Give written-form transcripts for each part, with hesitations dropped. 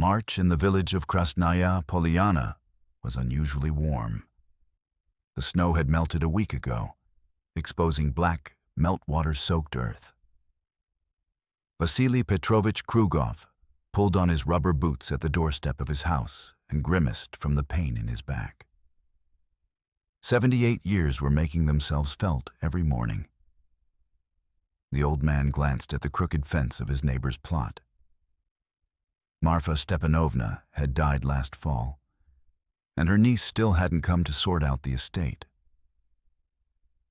March in the village of Krasnaya Polyana was unusually warm. The snow had melted a week ago, exposing black, meltwater-soaked earth. Vasily Petrovich Krugov pulled on his rubber boots at the doorstep of his house and grimaced from the pain in his back. 78 years were making themselves felt every morning. The old man glanced at the crooked fence of his neighbor's plot. Marfa Stepanovna had died last fall, and her niece still hadn't come to sort out the estate.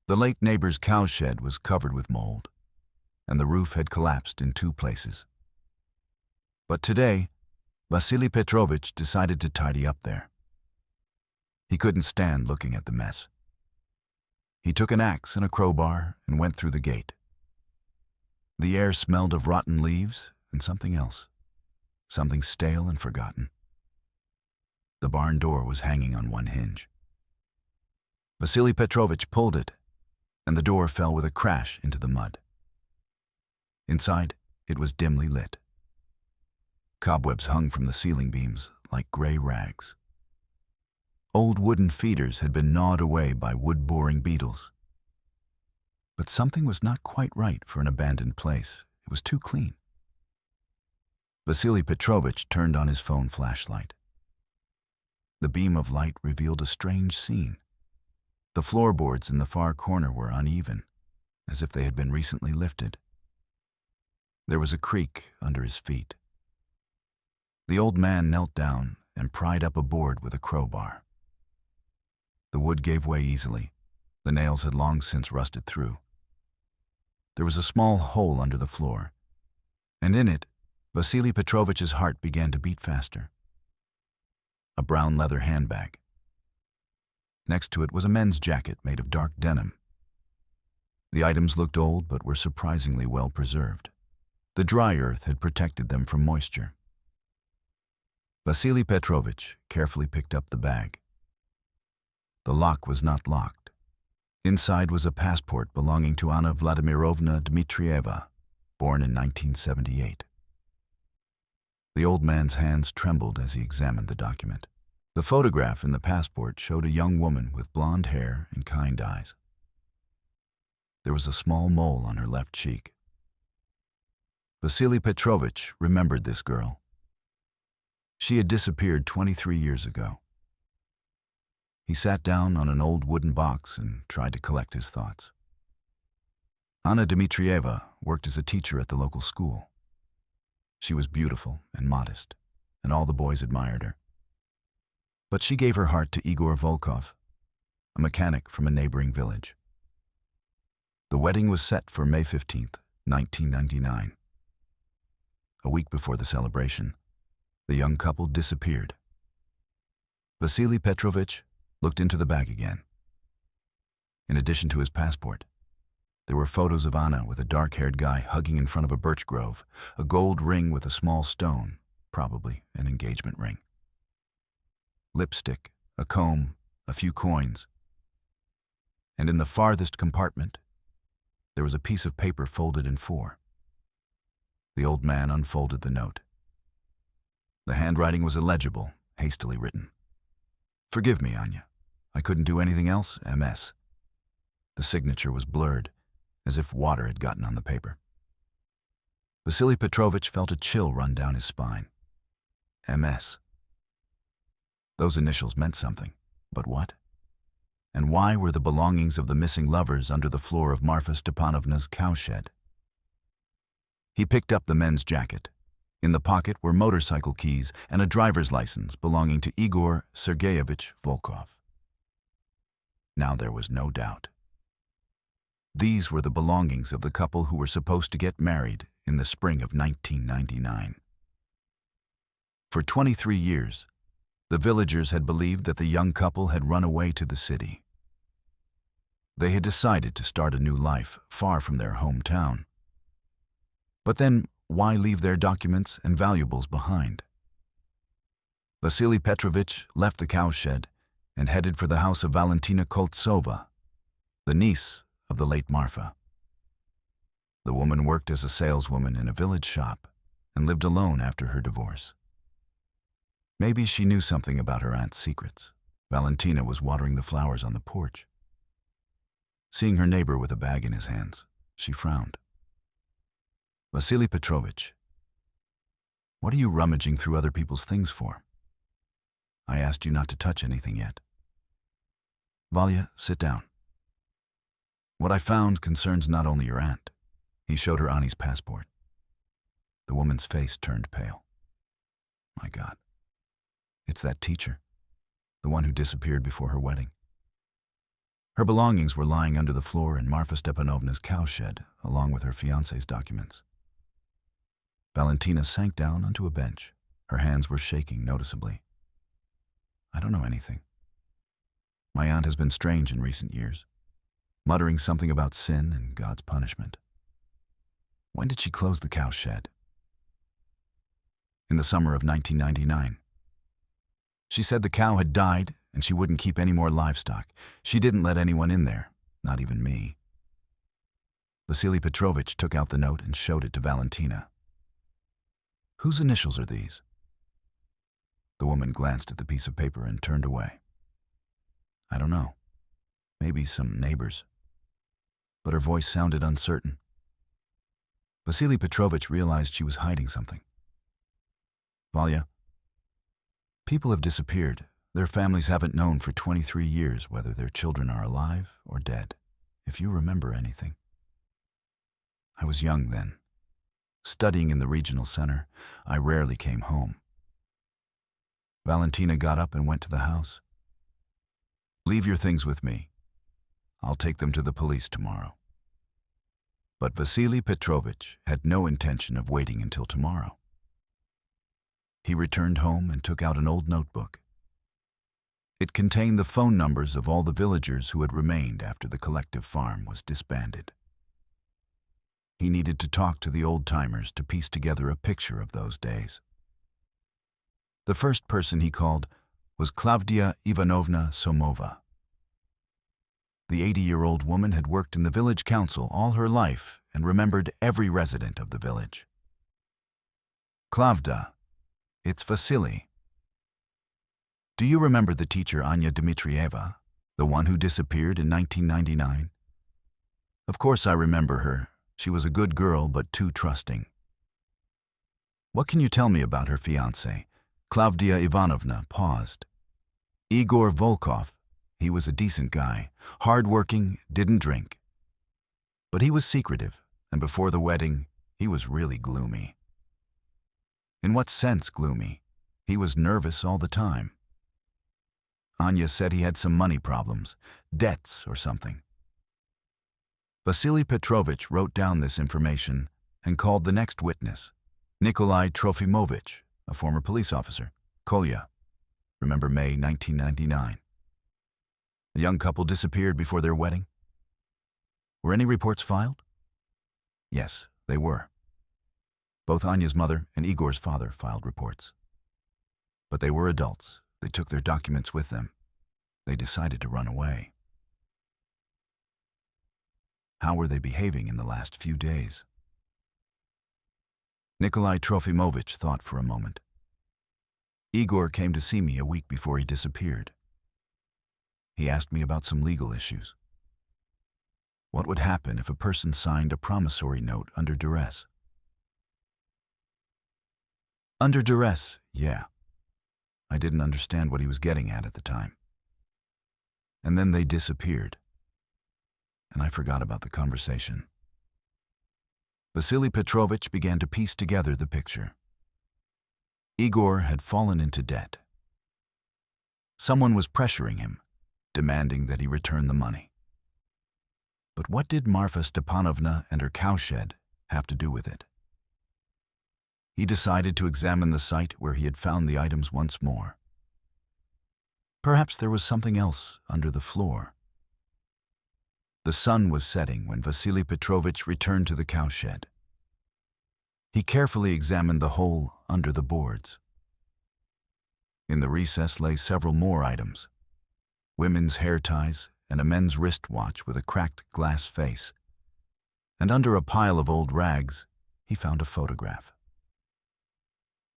The late neighbor's cowshed was covered with mold, and the roof had collapsed in 2 places. But today, Vasily Petrovich decided to tidy up there. He couldn't stand looking at the mess. He took an axe and a crowbar and went through the gate. The air smelled of rotten leaves and something else, something stale and forgotten. The barn door was hanging on one hinge. Vasily Petrovich pulled it, and the door fell with a crash into the mud. Inside, it was dimly lit. Cobwebs hung from the ceiling beams like gray rags. Old wooden feeders had been gnawed away by wood-boring beetles. But something was not quite right for an abandoned place. It was too clean. Vasily Petrovich turned on his phone flashlight. The beam of light revealed a strange scene. The floorboards in the far corner were uneven, as if they had been recently lifted. There was a creak under his feet. The old man knelt down and pried up a board with a crowbar. The wood gave way easily. The nails had long since rusted through. There was a small hole under the floor, and in it, Vasily Petrovich's heart began to beat faster. A brown leather handbag. Next to it was a men's jacket made of dark denim. The items looked old but were surprisingly well preserved. The dry earth had protected them from moisture. Vasily Petrovich carefully picked up the bag. The lock was not locked. Inside was a passport belonging to Anna Vladimirovna Dmitrieva, born in 1978. The old man's hands trembled as he examined the document. The photograph in the passport showed a young woman with blonde hair and kind eyes. There was a small mole on her left cheek. Vasily Petrovich remembered this girl. She had disappeared 23 years ago. He sat down on an old wooden box and tried to collect his thoughts. Anna Dmitrieva worked as a teacher at the local school. She was beautiful and modest, and all the boys admired her. But she gave her heart to Igor Volkov, a mechanic from a neighboring village. The wedding was set for May 15th, 1999. A week before the celebration, the young couple disappeared. Vasily Petrovich looked into the bag again. In addition to his passport, there were photos of Anna with a dark-haired guy hugging in front of a birch grove, a gold ring with a small stone, probably an engagement ring. Lipstick, a comb, a few coins. And in the farthest compartment, there was a piece of paper folded in 4. The old man unfolded the note. The handwriting was illegible, hastily written. "Forgive me, Anya. I couldn't do anything else, MS." The signature was blurred, as if water had gotten on the paper. Vasily Petrovich felt a chill run down his spine. MS. Those initials meant something, but what? And why were the belongings of the missing lovers under the floor of Marfa Stepanovna's cowshed? He picked up the men's jacket. In the pocket were motorcycle keys and a driver's license belonging to Igor Sergeyevich Volkov. Now there was no doubt. These were the belongings of the couple who were supposed to get married in the spring of 1999. For 23 years, the villagers had believed that the young couple had run away to the city. They had decided to start a new life far from their hometown. But then, why leave their documents and valuables behind? Vasily Petrovich left the cowshed and headed for the house of Valentina Koltsova, the niece of the late Marfa. The woman worked as a saleswoman in a village shop and lived alone after her divorce. Maybe she knew something about her aunt's secrets. Valentina was watering the flowers on the porch. Seeing her neighbor with a bag in his hands, she frowned. "Vasily Petrovich, what are you rummaging through other people's things for? I asked you not to touch anything yet." "Valya, sit down. What I found concerns not only your aunt." He showed her Annie's passport. The woman's face turned pale. "My God. It's that teacher, the one who disappeared before her wedding." Her belongings were lying under the floor in Marfa Stepanovna's cowshed, along with her fiancé's documents. Valentina sank down onto a bench. Her hands were shaking noticeably. "I don't know anything. My aunt has been strange in recent years, muttering something about sin and God's punishment." "When did she close the cowshed?" "In the summer of 1999. She said the cow had died and she wouldn't keep any more livestock. She didn't let anyone in there, not even me." Vasily Petrovich took out the note and showed it to Valentina. "Whose initials are these?" The woman glanced at the piece of paper and turned away. "I don't know. Maybe some neighbors." But her voice sounded uncertain. Vasily Petrovich realized she was hiding something. "Valya, people have disappeared. Their families haven't known for 23 years whether their children are alive or dead. If you remember anything." "I was young then. Studying in the regional center, I rarely came home." Valentina got up and went to the house. "Leave your things with me. I'll take them to the police tomorrow." But Vasily Petrovich had no intention of waiting until tomorrow. He returned home and took out an old notebook. It contained the phone numbers of all the villagers who had remained after the collective farm was disbanded. He needed to talk to the old-timers to piece together a picture of those days. The first person he called was Klavdia Ivanovna Somova. The 80-year-old woman had worked in the village council all her life and remembered every resident of the village. "Klavda, it's Vasily. Do you remember the teacher Anya Dmitrieva, the one who disappeared in 1999? Of course I remember her. She was a good girl, but too trusting. What can you tell me about her fiancé?" Klavdia Ivanovna paused. "Igor Volkov. He was a decent guy, hard-working, didn't drink. But he was secretive, and before the wedding, he was really gloomy." "In what sense gloomy?" "He was nervous all the time. Anya said he had some money problems, debts or something." Vasily Petrovich wrote down this information and called the next witness, Nikolai Trofimovich, a former police officer, Kolya. Remember May 1999. The young couple disappeared before their wedding. Were any reports filed? Yes, they were. Both Anya's mother and Igor's father filed reports. But they were adults. They took their documents with them. They decided to run away. How were they behaving in the last few days? Nikolai Trofimovich thought for a moment. Igor came to see me a week before he disappeared. He asked me about some legal issues. What would happen if a person signed a promissory note under duress? Under duress, yeah. I didn't understand what he was getting at the time. And then they disappeared. And I forgot about the conversation. Vasily Petrovich began to piece together the picture. Igor had fallen into debt. Someone was pressuring him, demanding that he return the money. But what did Marfa Stepanovna and her cowshed have to do with it? He decided to examine the site where he had found the items once more. Perhaps there was something else under the floor. The sun was setting when Vasily Petrovich returned to the cowshed. He carefully examined the hole under the boards. In the recess lay several more items: women's hair ties and a men's wristwatch with a cracked glass face. And under a pile of old rags, he found a photograph.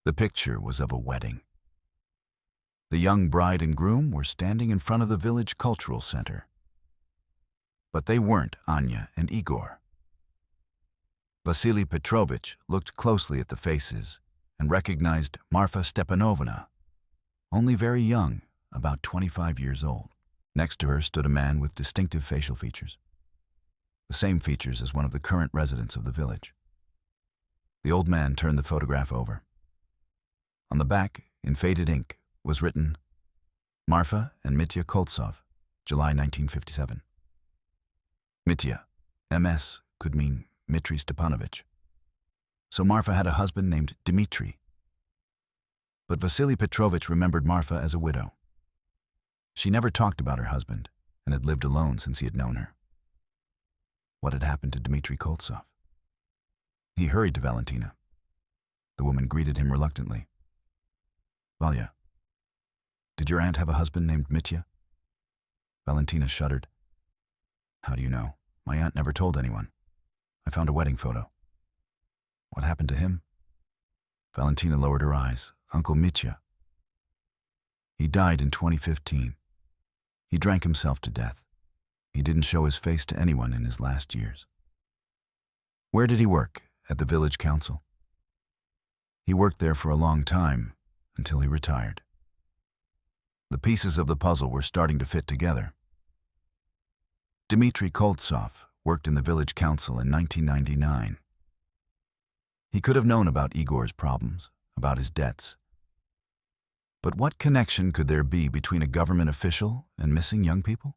The picture was of a wedding. The young bride and groom were standing in front of the village cultural center. But they weren't Anya and Igor. Vasily Petrovich looked closely at the faces and recognized Marfa Stepanovna, only very young, about 25 years old. Next to her stood a man with distinctive facial features, the same features as one of the current residents of the village. The old man turned the photograph over. On the back, in faded ink, was written, Marfa and Mitya Koltsov, July 1957. Mitya, MS, could mean Dmitry Stepanovich. So Marfa had a husband named Dmitry. But Vasily Petrovich remembered Marfa as a widow. She never talked about her husband and had lived alone since he had known her. What had happened to Dmitry Koltsov? He hurried to Valentina. The woman greeted him reluctantly. Valya, did your aunt have a husband named Mitya? Valentina shuddered. How do you know? My aunt never told anyone. I found a wedding photo. What happened to him? Valentina lowered her eyes. Uncle Mitya. He died in 2015. He drank himself to death. He didn't show his face to anyone in his last years. Where did he work? At the village council. He worked there for a long time, until he retired. The pieces of the puzzle were starting to fit together. Dmitry Koltsov worked in the village council in 1999. He could have known about Igor's problems, about his debts. But what connection could there be between a government official and missing young people?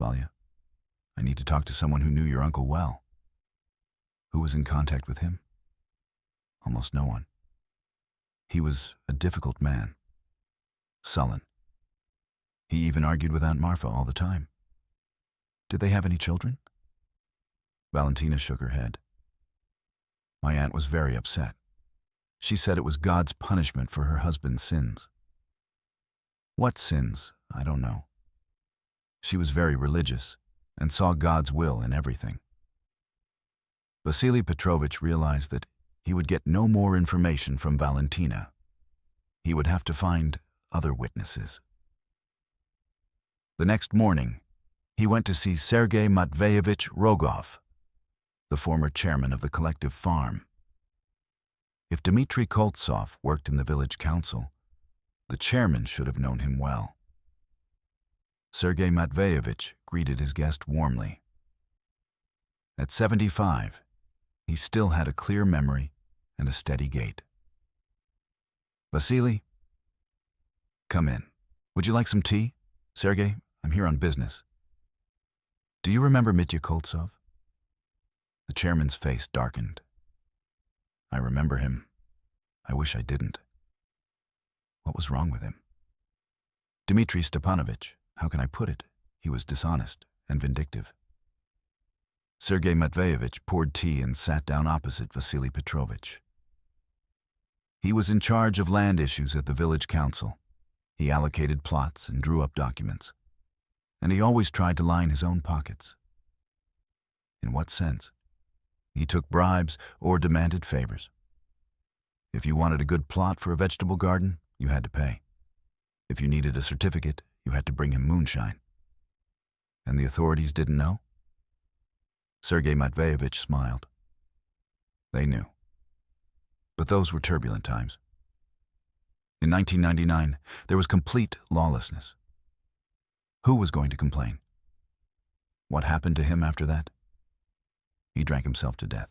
Valya, I need to talk to someone who knew your uncle well. Who was in contact with him? Almost no one. He was a difficult man, sullen. He even argued with Aunt Marfa all the time. Did they have any children? Valentina shook her head. My aunt was very upset. She said it was God's punishment for her husband's sins. What sins? I don't know. She was very religious and saw God's will in everything. Vasily Petrovich realized that he would get no more information from Valentina. He would have to find other witnesses. The next morning, he went to see Sergei Matveyevich Rogov, the former chairman of the collective farm. If Dmitry Koltsov worked in the village council, the chairman should have known him well. Sergei Matveyevich greeted his guest warmly. At 75, he still had a clear memory and a steady gait. Vasily, come in. Would you like some tea? Sergei, I'm here on business. Do you remember Mitya Koltsov? The chairman's face darkened. I remember him. I wish I didn't. What was wrong with him? Dmitry Stepanovich, how can I put it? He was dishonest and vindictive. Sergei Matveyevich poured tea and sat down opposite Vasily Petrovich. He was in charge of land issues at the village council. He allocated plots and drew up documents. And he always tried to line his own pockets. In what sense? He took bribes or demanded favors. If you wanted a good plot for a vegetable garden, you had to pay. If you needed a certificate, you had to bring him moonshine. And the authorities didn't know? Sergei Matveyevich smiled. They knew. But those were turbulent times. In 1999, there was complete lawlessness. Who was going to complain? What happened to him after that? He drank himself to death.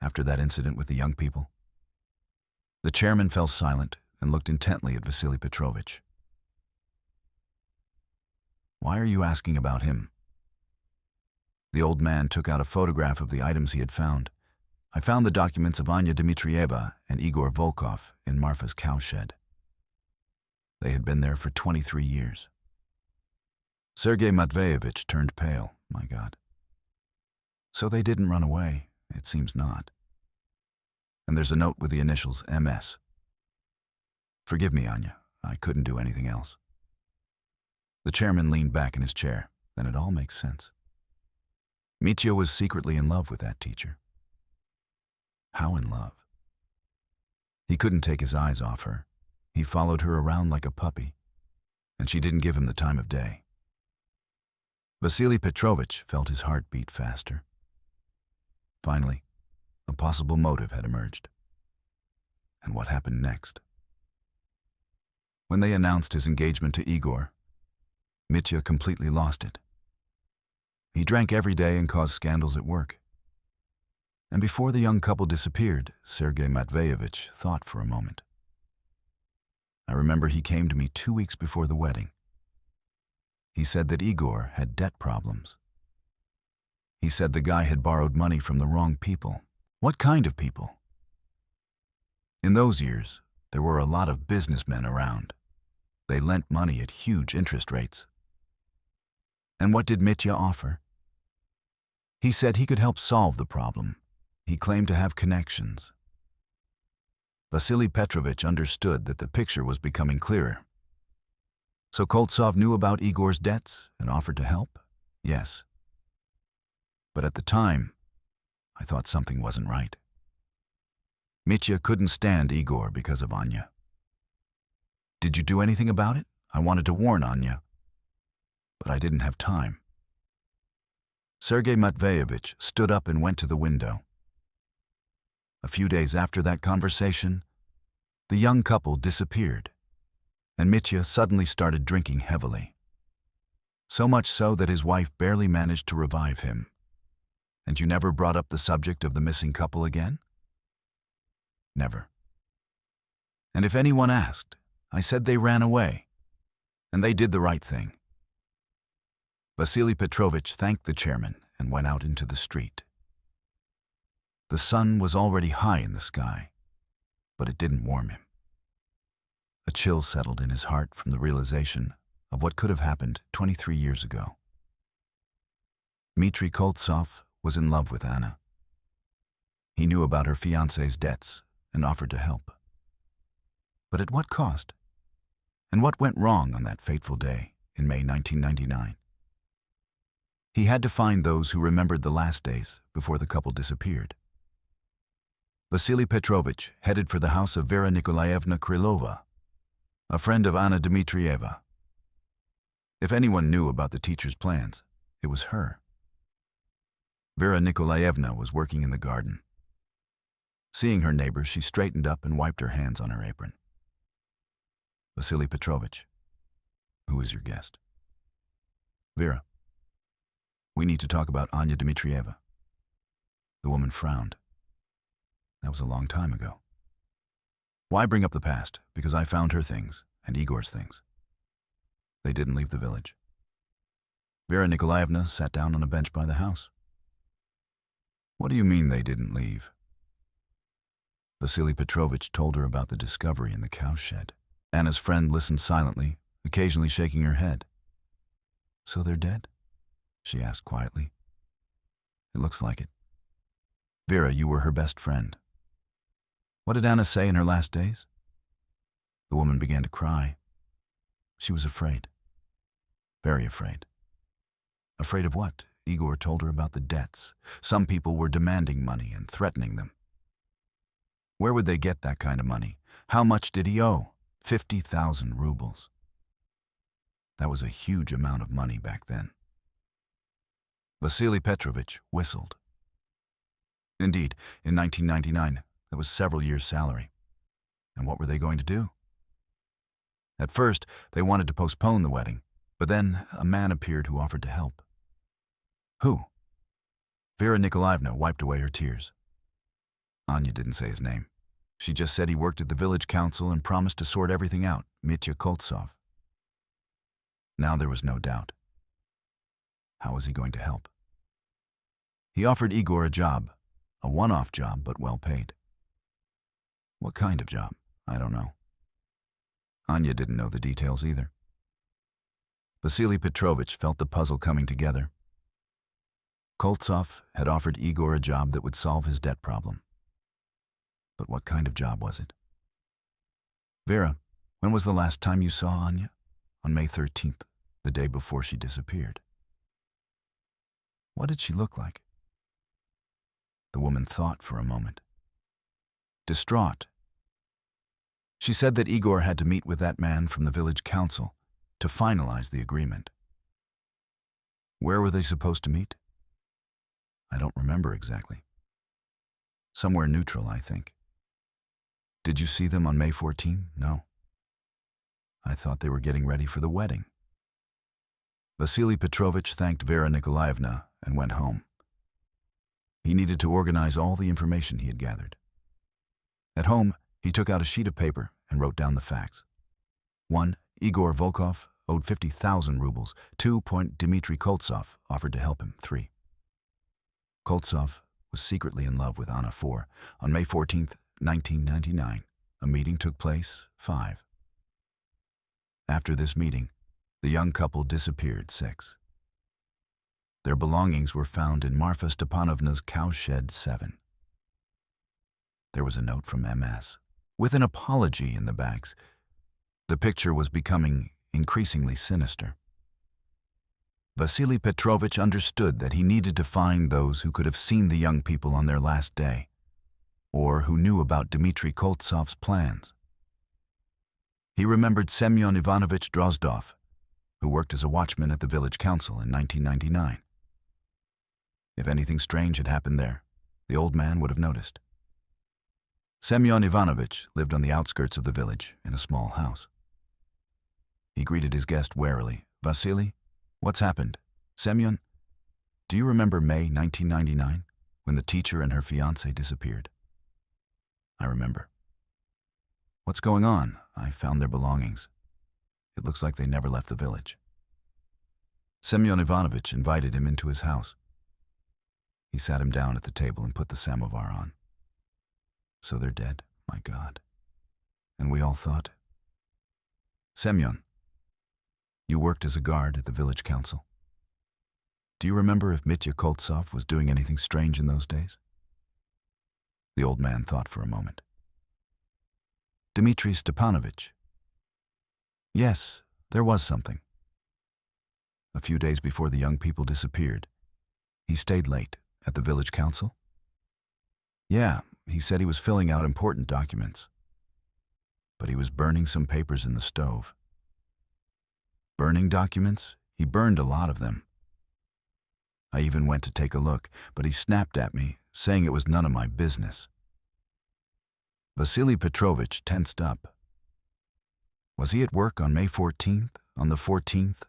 After that incident with the young people, the chairman fell silent and looked intently at Vasily Petrovich. Why are you asking about him? The old man took out a photograph of the items he had found. I found the documents of Anya Dmitrieva and Igor Volkov in Marfa's cowshed. They had been there for 23 years. Sergei Matveyevich turned pale. My God. So they didn't run away? It seems not. And there's a note with the initials MS. Forgive me, Anya. I couldn't do anything else. The chairman leaned back in his chair. Then it all makes sense. Mitya was secretly in love with that teacher. How in love? He couldn't take his eyes off her. He followed her around like a puppy, and she didn't give him the time of day. Vasily Petrovich felt his heart beat faster. Finally, a possible motive had emerged. And what happened next? When they announced his engagement to Igor, Mitya completely lost it. He drank every day and caused scandals at work. And before the young couple disappeared, Sergei Matveyevich thought for a moment. I remember he came to me 2 weeks before the wedding. He said that Igor had debt problems. He said the guy had borrowed money from the wrong people. What kind of people? In those years, there were a lot of businessmen around. They lent money at huge interest rates. And what did Mitya offer? He said he could help solve the problem. He claimed to have connections. Vasily Petrovich understood that the picture was becoming clearer. So Koltsov knew about Igor's debts and offered to help? Yes. But at the time, I thought something wasn't right. Mitya couldn't stand Igor because of Anya. Did you do anything about it? I wanted to warn Anya, but I didn't have time. Sergei Matveyevich stood up and went to the window. A few days after that conversation, the young couple disappeared, and Mitya suddenly started drinking heavily. So much so that his wife barely managed to revive him. And you never brought up the subject of the missing couple again? Never. And if anyone asked, I said they ran away, and they did the right thing. Vasily Petrovich thanked the chairman and went out into the street. The sun was already high in the sky, but it didn't warm him. A chill settled in his heart from the realization of what could have happened 23 years ago. Dmitry Koltsov was in love with Anna. He knew about her fiancé's debts and offered to help. But at what cost? And what went wrong on that fateful day in May 1999? He had to find those who remembered the last days before the couple disappeared. Vasily Petrovich headed for the house of Vera Nikolaevna Krylova, a friend of Anna Dmitrieva. If anyone knew about the teacher's plans, it was her. Vera Nikolaevna was working in the garden. Seeing her neighbor, she straightened up and wiped her hands on her apron. Vasily Petrovich, who is your guest? Vera. We need to talk about Anya Dmitrieva. The woman frowned. That was a long time ago. Why bring up the past? Because I found her things and Igor's things. They didn't leave the village. Vera Nikolaevna sat down on a bench by the house. What do you mean they didn't leave? Vasily Petrovich told her about the discovery in the cowshed. Anna's friend listened silently, occasionally shaking her head. So they're dead? She asked quietly. It looks like it. Vera, you were her best friend. What did Anna say in her last days? The woman began to cry. She was afraid. Very afraid. Afraid of what? Igor told her about the debts. Some people were demanding money and threatening them. Where would they get that kind of money? How much did he owe? 50,000 rubles. That was a huge amount of money back then. Vasily Petrovich whistled. Indeed, in 1999, that was several years' salary. And what were they going to do? At first, they wanted to postpone the wedding, but then a man appeared who offered to help. Who? Vera Nikolaevna wiped away her tears. Anya didn't say his name. She just said he worked at the village council and promised to sort everything out, Mitya Koltsov. Now there was no doubt. How was he going to help? He offered Igor a job, a one-off job, but well paid. What kind of job? I don't know. Anya didn't know the details either. Vasily Petrovich felt the puzzle coming together. Koltsov had offered Igor a job that would solve his debt problem. But what kind of job was it? Vera, when was the last time you saw Anya? On May 13th, the day before she disappeared. What did she look like? The woman thought for a moment. Distraught. She said that Igor had to meet with that man from the village council to finalize the agreement. Where were they supposed to meet? I don't remember exactly. Somewhere neutral, I think. Did you see them on May 14? No. I thought they were getting ready for the wedding. Vasily Petrovich thanked Vera Nikolaevna and went home. He needed to organize all the information he had gathered. At home, he took out a sheet of paper and wrote down the facts. 1. Igor Volkov owed 50,000 rubles. 2. Dmitry Koltsov offered to help him. 3. Koltsov was secretly in love with Anna. 4. On May 14, 1999, a meeting took place. 5. After this meeting, the young couple disappeared. 6. Their belongings were found in Marfa Stepanovna's cowshed. 7. There was a note from MS, with an apology in the backs. The picture was becoming increasingly sinister. Vasily Petrovich understood that he needed to find those who could have seen the young people on their last day, or who knew about Dmitry Koltsov's plans. He remembered Semyon Ivanovich Drozdov, who worked as a watchman at the village council in 1999. If anything strange had happened there, the old man would have noticed. Semyon Ivanovich lived on the outskirts of the village in a small house. He greeted his guest warily. Vasily, what's happened? Semyon, do you remember May 1999, when the teacher and her fiancé disappeared? I remember. What's going on? I found their belongings. It looks like they never left the village. Semyon Ivanovich invited him into his house. He sat him down at the table and put the samovar on. So they're dead, my God. And we all thought. Semyon, you worked as a guard at the village council. Do you remember if Mitya Koltsov was doing anything strange in those days? The old man thought for a moment. Dmitry Stepanovich. Yes, there was something. A few days before the young people disappeared, he stayed late at the village council. Yeah, he said he was filling out important documents, but he was burning some papers in the stove. Burning documents? He burned a lot of them. I even went to take a look, but he snapped at me, saying it was none of my business. Vasily Petrovich tensed up. Was he at work on May 14th? On the 14th?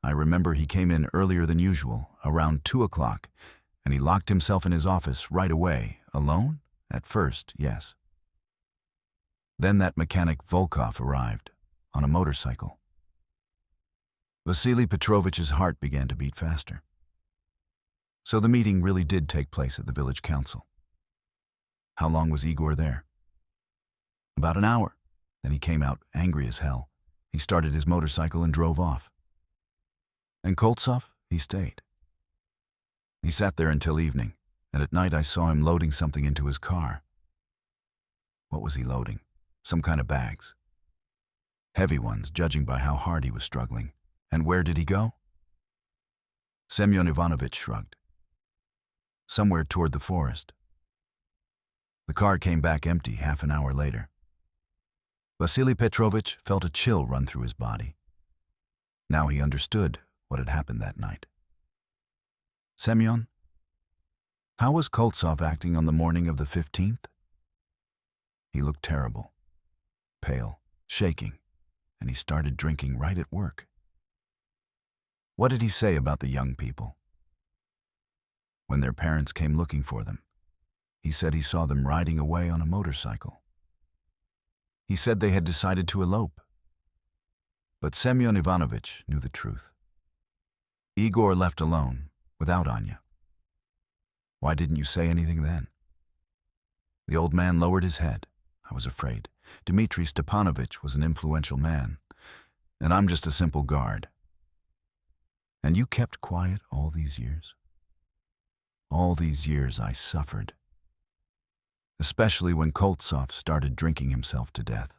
I remember he came in earlier than usual, around 2 o'clock, and he locked himself in his office right away. Alone? At first, yes. Then that mechanic Volkov arrived, on a motorcycle. Vasily Petrovich's heart began to beat faster. So the meeting really did take place at the village council. How long was Igor there? About an hour. Then he came out angry as hell. He started his motorcycle and drove off. And Koltsov, he stayed. He sat there until evening, and at night I saw him loading something into his car. What was he loading? Some kind of bags. Heavy ones, judging by how hard he was struggling. And where did he go? Semyon Ivanovich shrugged. Somewhere toward the forest. The car came back empty half an hour later. Vasily Petrovich felt a chill run through his body. Now he understood what had happened that night. Semyon, how was Koltsov acting on the morning of the 15th? He looked terrible, pale, shaking, and he started drinking right at work. What did he say about the young people? When their parents came looking for them, he said he saw them riding away on a motorcycle. He said they had decided to elope. But Semyon Ivanovich knew the truth. Igor left alone, without Anya. Why didn't you say anything then? The old man lowered his head. I was afraid. Dmitry Stepanovich was an influential man, and I'm just a simple guard. And you kept quiet all these years? All these years I suffered. Especially when Koltsov started drinking himself to death.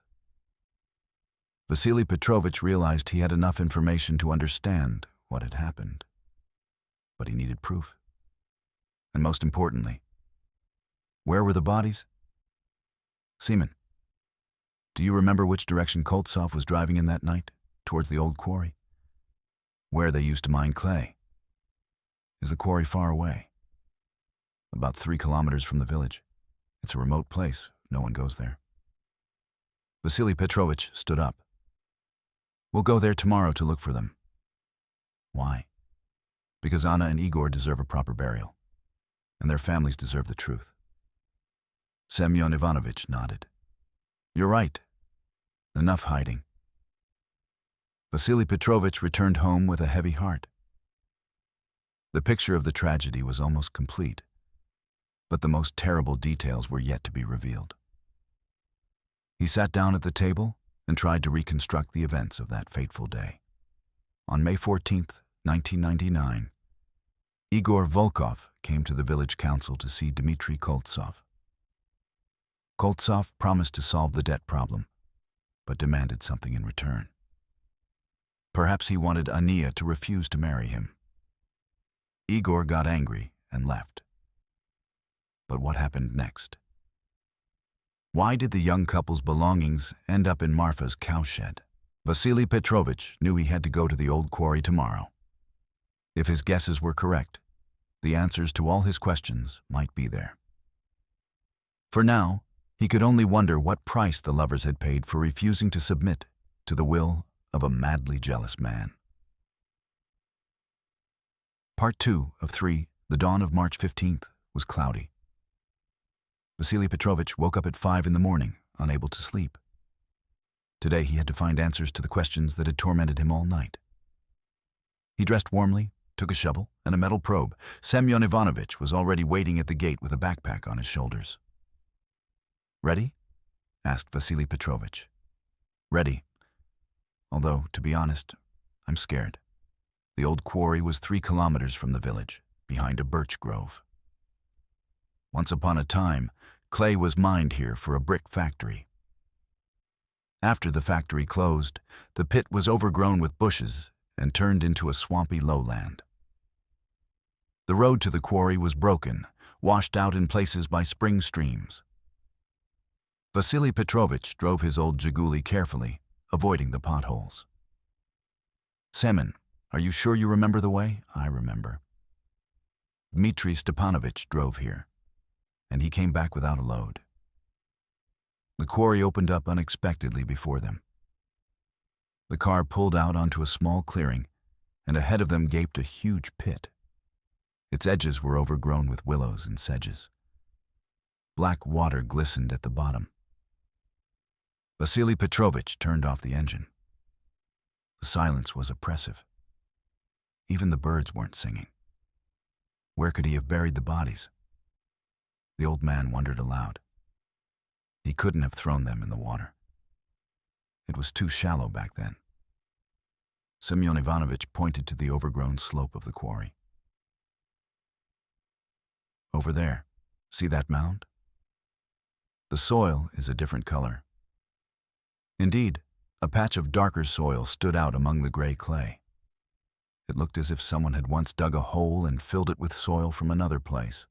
Vasily Petrovich realized he had enough information to understand what had happened. But he needed proof. And most importantly, where were the bodies? Seaman, Do you remember which direction Koltsov was driving in that night? Towards the old quarry? Where they used to mine clay? Is the quarry far away? About 3 kilometers from the village. It's a remote place. No one goes there. Vasily Petrovich stood up. We'll go there tomorrow to look for them. Why? Because Anna and Igor deserve a proper burial, and their families deserve the truth. Semyon Ivanovich nodded. You're right. Enough hiding. Vasily Petrovich returned home with a heavy heart. The picture of the tragedy was almost complete, but the most terrible details were yet to be revealed. He sat down at the table and tried to reconstruct the events of that fateful day. On May 14th, 1999, Igor Volkov came to the village council to see Dmitry Koltsov. Koltsov promised to solve the debt problem, but demanded something in return. Perhaps he wanted Ania to refuse to marry him. Igor got angry and left. But what happened next? Why did the young couple's belongings end up in Marfa's cowshed? Vasily Petrovich knew he had to go to the old quarry tomorrow. If his guesses were correct, the answers to all his questions might be there. For now, he could only wonder what price the lovers had paid for refusing to submit to the will of a madly jealous man. Part 2 of 3, the dawn of March 15th, was cloudy. Vasily Petrovich woke up at 5 in the morning, unable to sleep. Today he had to find answers to the questions that had tormented him all night. He dressed warmly, took a shovel and a metal probe. Semyon Ivanovich was already waiting at the gate with a backpack on his shoulders. Ready? Asked Vasily Petrovich. Ready. Although, to be honest, I'm scared. The old quarry was 3 kilometers from the village, behind a birch grove. Once upon a time, clay was mined here for a brick factory. After the factory closed, the pit was overgrown with bushes and turned into a swampy lowland. The road to the quarry was broken, washed out in places by spring streams. Vasily Petrovich drove his old Zhiguli carefully, avoiding the potholes. Semen, are you sure you remember the way? I remember. Dmitry Stepanovich drove here, and he came back without a load. The quarry opened up unexpectedly before them. The car pulled out onto a small clearing, and ahead of them gaped a huge pit. Its edges were overgrown with willows and sedges. Black water glistened at the bottom. Vasily Petrovich turned off the engine. The silence was oppressive. Even the birds weren't singing. Where could he have buried the bodies? The old man wondered aloud. He couldn't have thrown them in the water. It was too shallow back then. Semyon Ivanovich pointed to the overgrown slope of the quarry. Over there, see that mound? The soil is a different color. Indeed, a patch of darker soil stood out among the gray clay. It looked as if someone had once dug a hole and filled it with soil from another place.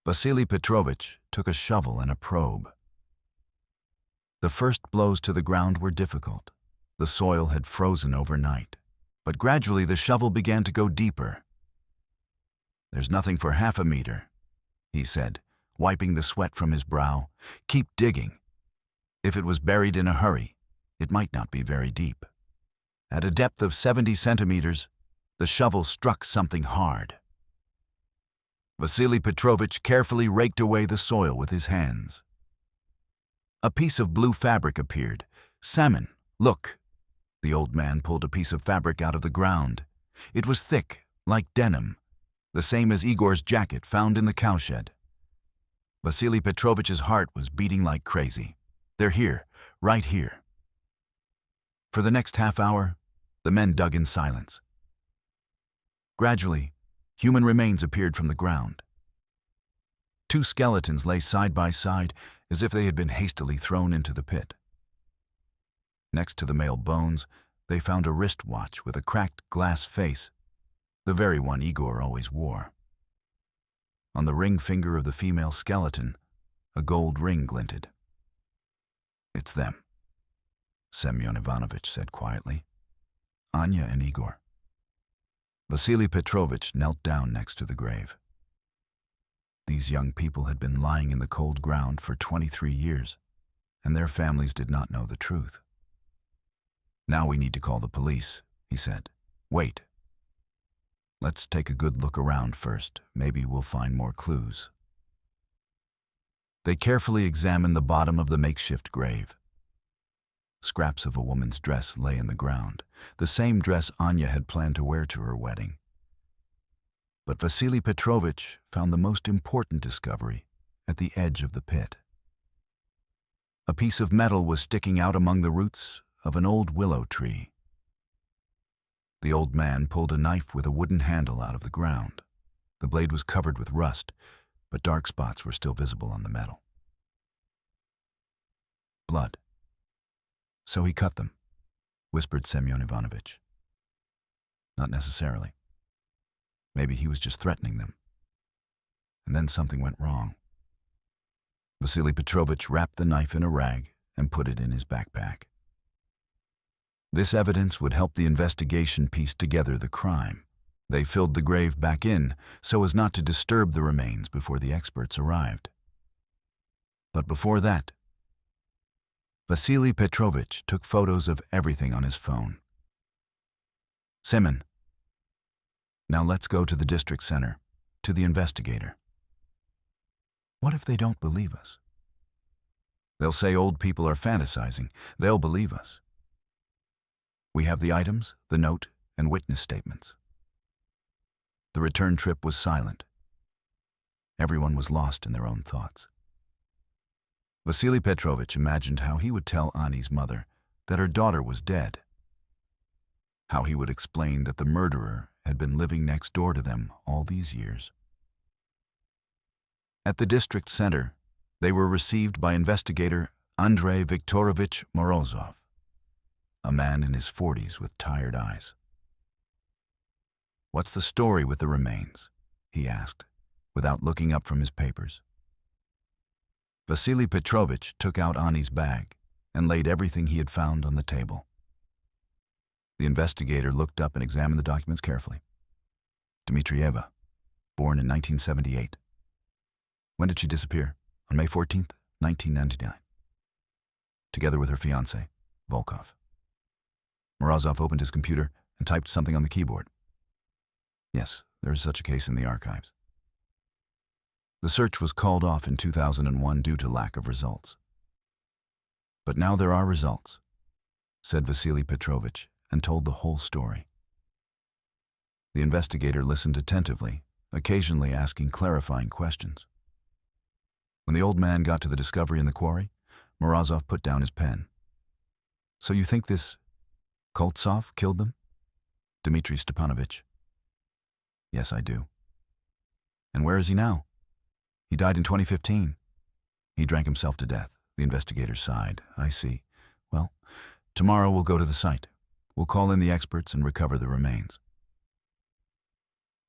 Vasily Petrovich took a shovel and a probe. The first blows to the ground were difficult. The soil had frozen overnight, but gradually the shovel began to go deeper. There's nothing for half a meter, he said, wiping the sweat from his brow. Keep digging. If it was buried in a hurry, it might not be very deep. At a depth of 70 centimeters, the shovel struck something hard. Vasily Petrovich carefully raked away the soil with his hands. A piece of blue fabric appeared. Salmon, look. The old man pulled a piece of fabric out of the ground. It was thick, like denim, the same as Igor's jacket found in the cowshed. Vasily Petrovich's heart was beating like crazy. They're here, right here. For the next half hour, the men dug in silence. Gradually, human remains appeared from the ground. 2 skeletons lay side by side as if they had been hastily thrown into the pit. Next to the male bones, they found a wristwatch with a cracked glass face, the very one Igor always wore. On the ring finger of the female skeleton, a gold ring glinted. It's them, Semyon Ivanovich said quietly. Anya and Igor. Vasily Petrovich knelt down next to the grave. These young people had been lying in the cold ground for 23 years, and their families did not know the truth. Now we need to call the police, he said. Wait. Let's take a good look around first. Maybe we'll find more clues. They carefully examined the bottom of the makeshift grave. Scraps of a woman's dress lay in the ground, the same dress Anya had planned to wear to her wedding. But Vasily Petrovich found the most important discovery at the edge of the pit. A piece of metal was sticking out among the roots of an old willow tree. The old man pulled a knife with a wooden handle out of the ground. The blade was covered with rust, but dark spots were still visible on the metal. Blood. So he cut them, whispered Semyon Ivanovich. Not necessarily. Maybe he was just threatening them. And then something went wrong. Vasily Petrovich wrapped the knife in a rag and put it in his backpack. This evidence would help the investigation piece together the crime. They filled the grave back in so as not to disturb the remains before the experts arrived. But before that, Vasily Petrovich took photos of everything on his phone. Semyon, now let's go to the district center, to the investigator. What if they don't believe us? They'll say old people are fantasizing. They'll believe us. We have the items, the note, and witness statements. The return trip was silent. Everyone was lost in their own thoughts. Vasily Petrovich imagined how he would tell Annie's mother that her daughter was dead, how he would explain that the murderer had been living next door to them all these years. At the district center, they were received by investigator Andrei Viktorovich Morozov, a man in his 40s with tired eyes. "What's the story with the remains?" he asked, without looking up from his papers. Vasily Petrovich took out Annie's bag and laid everything he had found on the table. The investigator looked up and examined the documents carefully. Dmitrieva, born in 1978. When did she disappear? On May 14th, 1999. Together with her fiancé, Volkov. Morozov opened his computer and typed something on the keyboard. Yes, there is such a case in the archives. The search was called off in 2001 due to lack of results. But now there are results, said Vasily Petrovich, and told the whole story. The investigator listened attentively, occasionally asking clarifying questions. When the old man got to the discovery in the quarry, Morozov put down his pen. "So you think this Koltsov killed them?" "Dmitry Stepanovich." "Yes, I do." "And where is he now?" "He died in 2015. He drank himself to death." The investigator sighed. "I see. Well, tomorrow we'll go to the site. We'll call in the experts and recover the remains."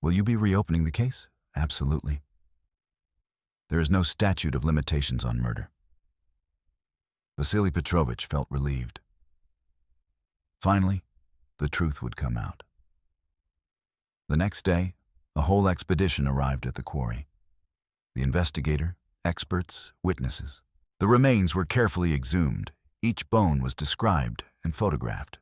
"Will you be reopening the case?" "Absolutely. There is no statute of limitations on murder." Vasily Petrovich felt relieved. Finally, the truth would come out. The next day, a whole expedition arrived at the quarry. The investigator, experts, witnesses. The remains were carefully exhumed. Each bone was described and photographed.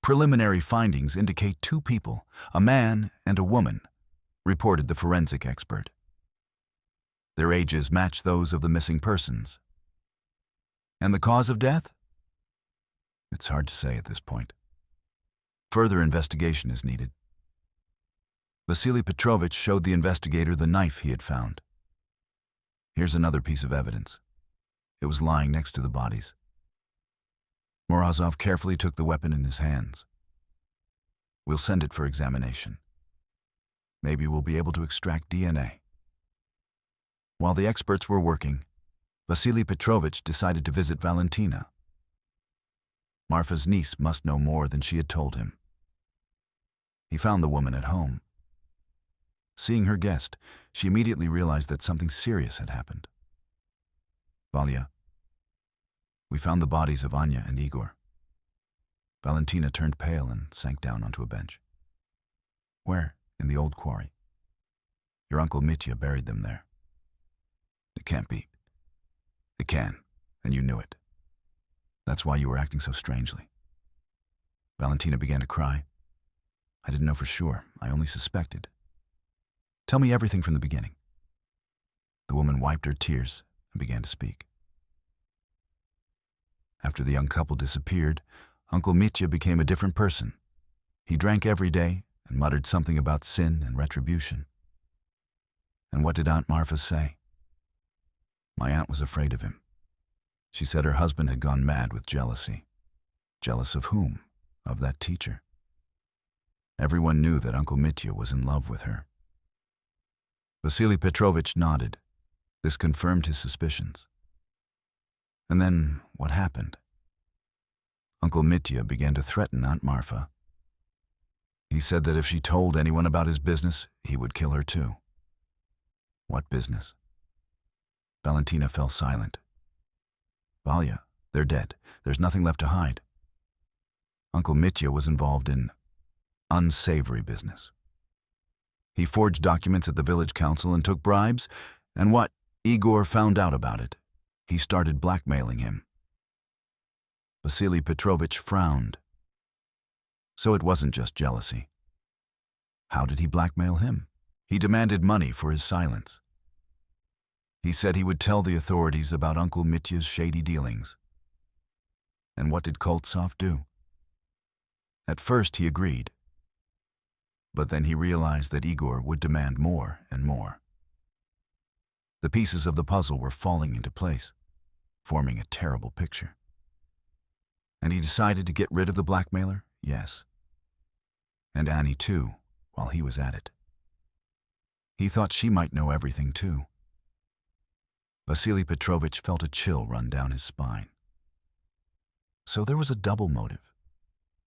Preliminary findings indicate two people, a man and a woman, reported the forensic expert. Their ages match those of the missing persons. And the cause of death? It's hard to say at this point. Further investigation is needed. Vasily Petrovich showed the investigator the knife he had found. Here's another piece of evidence. It was lying next to the bodies. Morozov carefully took the weapon in his hands. "We'll send it for examination. Maybe we'll be able to extract DNA." While the experts were working, Vasily Petrovich decided to visit Valentina. Marfa's niece must know more than she had told him. He found the woman at home. Seeing her guest, she immediately realized that something serious had happened. "Valia, We found the bodies of Anya and Igor. Valentina turned pale and sank down onto a bench. Where? In the old quarry. Your Uncle Mitya buried them there. It can't be. It can, and you knew it. That's why you were acting so strangely. Valentina began to cry. I didn't know for sure. I only suspected. Tell me everything from the beginning. The woman wiped her tears and began to speak. After the young couple disappeared, Uncle Mitya became a different person. He drank every day and muttered something about sin and retribution. And what did Aunt Marfa say? My aunt was afraid of him. She said her husband had gone mad with jealousy. Jealous of whom? Of that teacher. Everyone knew that Uncle Mitya was in love with her. Vasily Petrovich nodded. This confirmed his suspicions. And then, what happened? Uncle Mitya began to threaten Aunt Marfa. He said that if she told anyone about his business, he would kill her too. What business? Valentina fell silent. Valya, they're dead. There's nothing left to hide. Uncle Mitya was involved in unsavory business. He forged documents at the village council and took bribes, and what? Igor found out about it. He started blackmailing him. Vasily Petrovich frowned. So it wasn't just jealousy. How did he blackmail him? He demanded money for his silence. He said he would tell the authorities about Uncle Mitya's shady dealings. And what did Koltsov do? At first he agreed. But then he realized that Igor would demand more and more. The pieces of the puzzle were falling into place, forming a terrible picture. And he decided to get rid of the blackmailer, yes. And Annie too, while he was at it. He thought she might know everything too. Vasily Petrovich felt a chill run down his spine. So there was a double motive,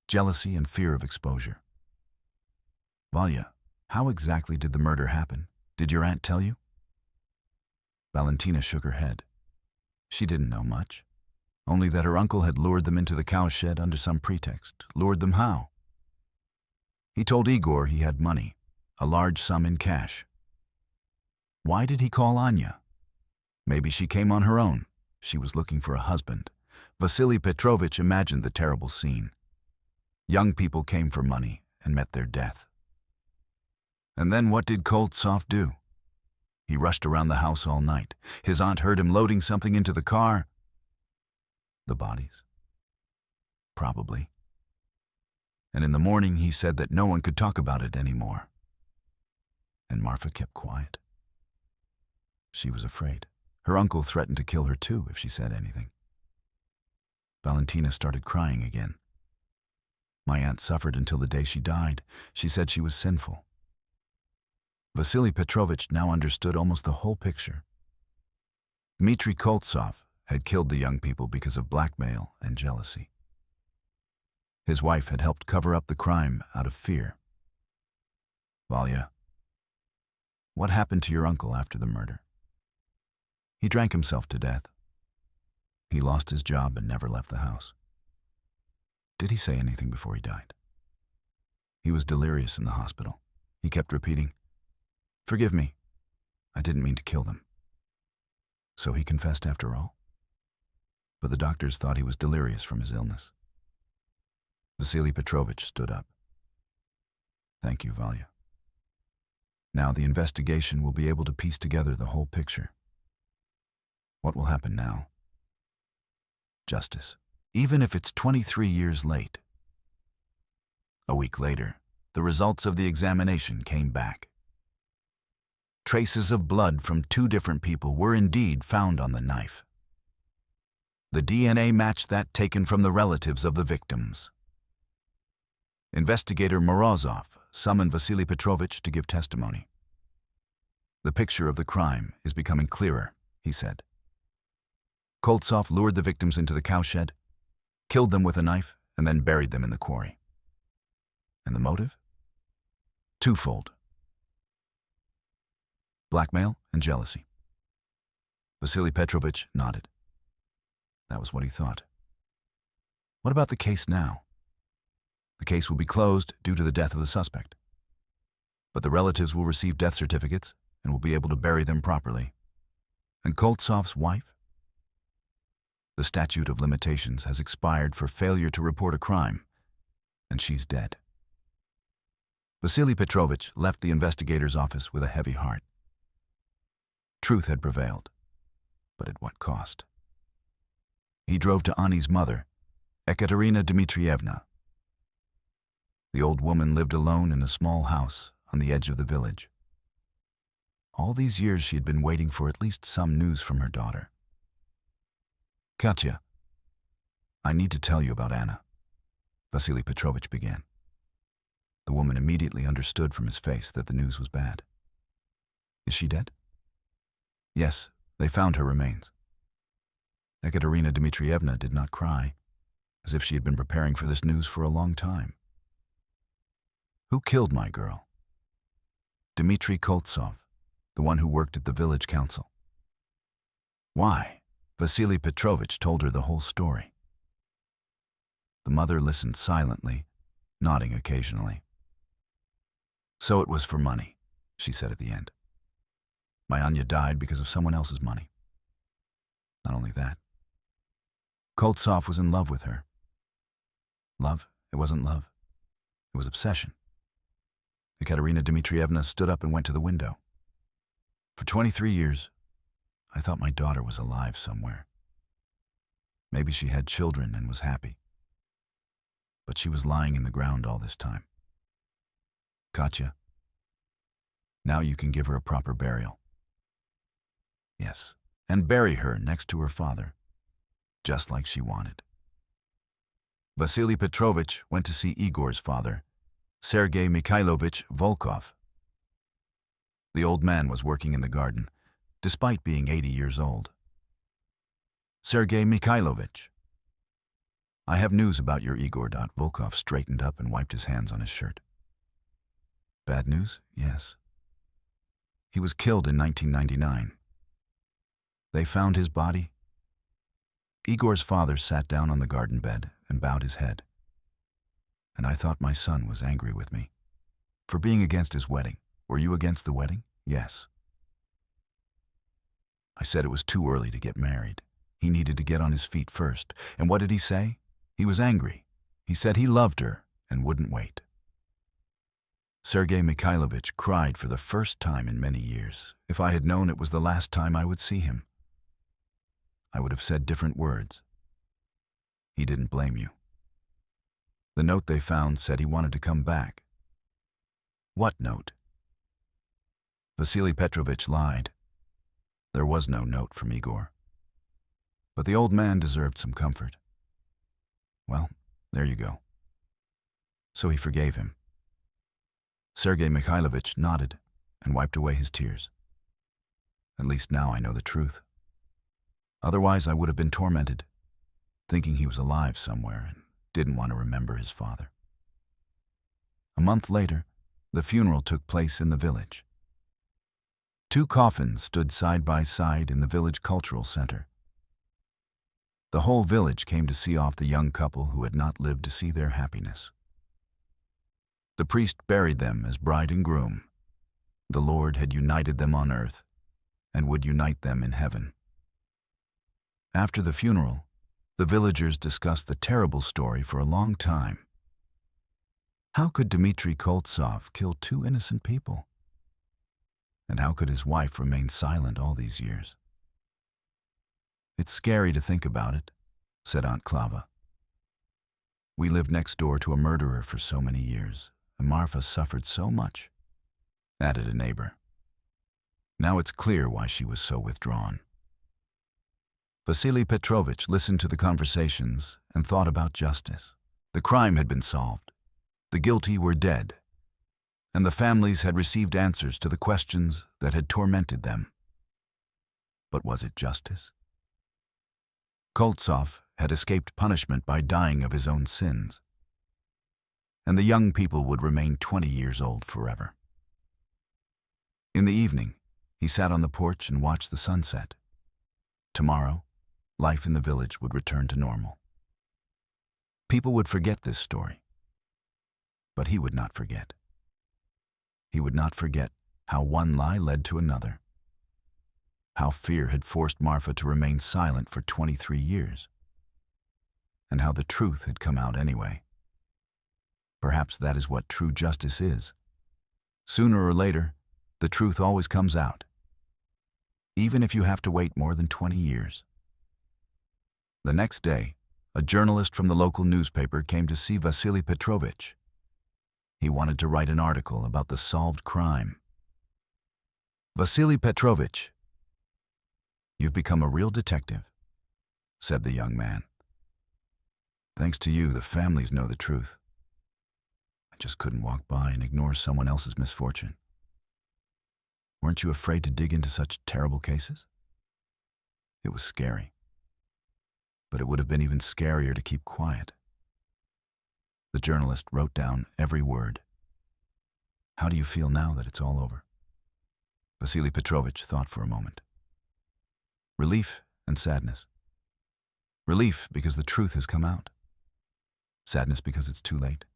jealousy and fear of exposure. Valya, how exactly did the murder happen? Did your aunt tell you? Valentina shook her head. She didn't know much, only that her uncle had lured them into the cowshed under some pretext. Lured them how? He told Igor he had money, a large sum in cash. Why did he call Anya? Maybe she came on her own. She was looking for a husband. Vasily Petrovich imagined the terrible scene. Young people came for money and met their death. And then what did Koltsov do? He rushed around the house all night. His aunt heard him loading something into the car. The bodies? Probably. And in the morning he said that no one could talk about it anymore. And Marfa kept quiet. She was afraid. Her uncle threatened to kill her too if she said anything. Valentina started crying again. My aunt suffered until the day she died. She said she was sinful. Vasily Petrovich now understood almost the whole picture. Dmitri Koltsov had killed the young people because of blackmail and jealousy. His wife had helped cover up the crime out of fear. Valya, what happened to your uncle after the murder? He drank himself to death. He lost his job and never left the house. Did he say anything before he died? He was delirious in the hospital. He kept repeating, "Forgive me. I didn't mean to kill them." So he confessed after all? But the doctors thought he was delirious from his illness. Vasily Petrovich stood up. Thank you, Valya. Now the investigation will be able to piece together the whole picture. What will happen now? Justice, even if it's 23 years late. A week later, the results of the examination came back. Traces of blood from 2 different people were indeed found on the knife. The DNA matched that taken from the relatives of the victims. Investigator Morozov summoned Vasily Petrovich to give testimony. The picture of the crime is becoming clearer, he said. Koltsov lured the victims into the cowshed, killed them with a knife, and then buried them in the quarry. And the motive? Twofold. Blackmail and jealousy. Vasily Petrovich nodded. That was what he thought. What about the case now? The case will be closed due to the death of the suspect. But the relatives will receive death certificates and will be able to bury them properly. And Koltsov's wife? The statute of limitations has expired for failure to report a crime, and she's dead. Vasily Petrovich left the investigator's office with a heavy heart. Truth had prevailed, but at what cost? He drove to Ani's mother, Ekaterina Dmitrievna. The old woman lived alone in a small house on the edge of the village. All these years she had been waiting for at least some news from her daughter. "Katya, I need to tell you about Anna," Vasily Petrovich began. The woman immediately understood from his face that the news was bad. "Is she dead?" "Yes, they found her remains." Ekaterina Dmitrievna did not cry, as if she had been preparing for this news for a long time. "Who killed my girl?" "Dmitry Koltsov, the one who worked at the village council." "Why?" Vasily Petrovich told her the whole story. The mother listened silently, nodding occasionally. "So it was for money," she said at the end. "My Anya died because of someone else's money. Not only that, Koltsov was in love with her. Love? It wasn't love. It was obsession." Ekaterina Dmitrievna stood up and went to the window. "For 23 years, I thought my daughter was alive somewhere. Maybe she had children and was happy. But she was lying in the ground all this time. Katya, now you can give her a proper burial. Yes, and bury her next to her father, just like she wanted." Vasily Petrovich went to see Igor's father, Sergei Mikhailovich Volkov. The old man was working in the garden, despite being 80 years old. "Sergei Mikhailovich, I have news about your Igor." Volkov straightened up and wiped his hands on his shirt. "Bad news?" "Yes. He was killed in 1999. They found his body." Igor's father sat down on the garden bed and bowed his head. "And I thought my son was angry with me for being against his wedding." "Were you against the wedding?" "Yes. I said it was too early to get married. He needed to get on his feet first. And what did he say? He was angry. He said he loved her and wouldn't wait." Sergei Mikhailovich cried for the first time in many years. "If I had known it was the last time I would see him, I would have said different words." He didn't blame you. The note they found said he wanted to come back. "What note?" Vasily Petrovich lied. There was no note from Igor. But the old man deserved some comfort. "Well, there you go." So he forgave him. Sergei Mikhailovich nodded and wiped away his tears. "At least now I know the truth. Otherwise I would have been tormented, thinking he was alive somewhere and didn't want to remember his father." A month later, the funeral took place in the village. 2 coffins stood side by side in the village cultural center. The whole village came to see off the young couple who had not lived to see their happiness. The priest buried them as bride and groom. The Lord had united them on earth and would unite them in heaven. After the funeral, the villagers discussed the terrible story for a long time. How could Dmitry Koltsov kill 2 innocent people? And how could his wife remain silent all these years? "It's scary to think about it," said Aunt Klava. "We lived next door to a murderer for so many years, and Marfa suffered so much," added a neighbor. "Now it's clear why she was so withdrawn." Vasily Petrovich listened to the conversations and thought about justice. The crime had been solved. The guilty were dead, and the families had received answers to the questions that had tormented them. But was it justice? Koltsov had escaped punishment by dying of his own sins, and the young people would remain 20 years old forever. In the evening, he sat on the porch and watched the sunset. Tomorrow, life in the village would return to normal. People would forget this story, but he would not forget. He would not forget how one lie led to another, how fear had forced Marfa to remain silent for 23 years, and how the truth had come out anyway. Perhaps that is what true justice is. Sooner or later, the truth always comes out, even if you have to wait more than 20 years. The next day, a journalist from the local newspaper came to see Vasily Petrovich. He wanted to write an article about the solved crime. "Vasily Petrovich, you've become a real detective," said the young man. "Thanks to you, the families know the truth. I just couldn't walk by and ignore someone else's misfortune. Weren't you afraid to dig into such terrible cases?" It was scary, but it would have been even scarier to keep quiet. The journalist wrote down every word. "How do you feel now that it's all over?" Vasily Petrovich thought for a moment. "Relief and sadness. Relief because the truth has come out. Sadness because it's too late.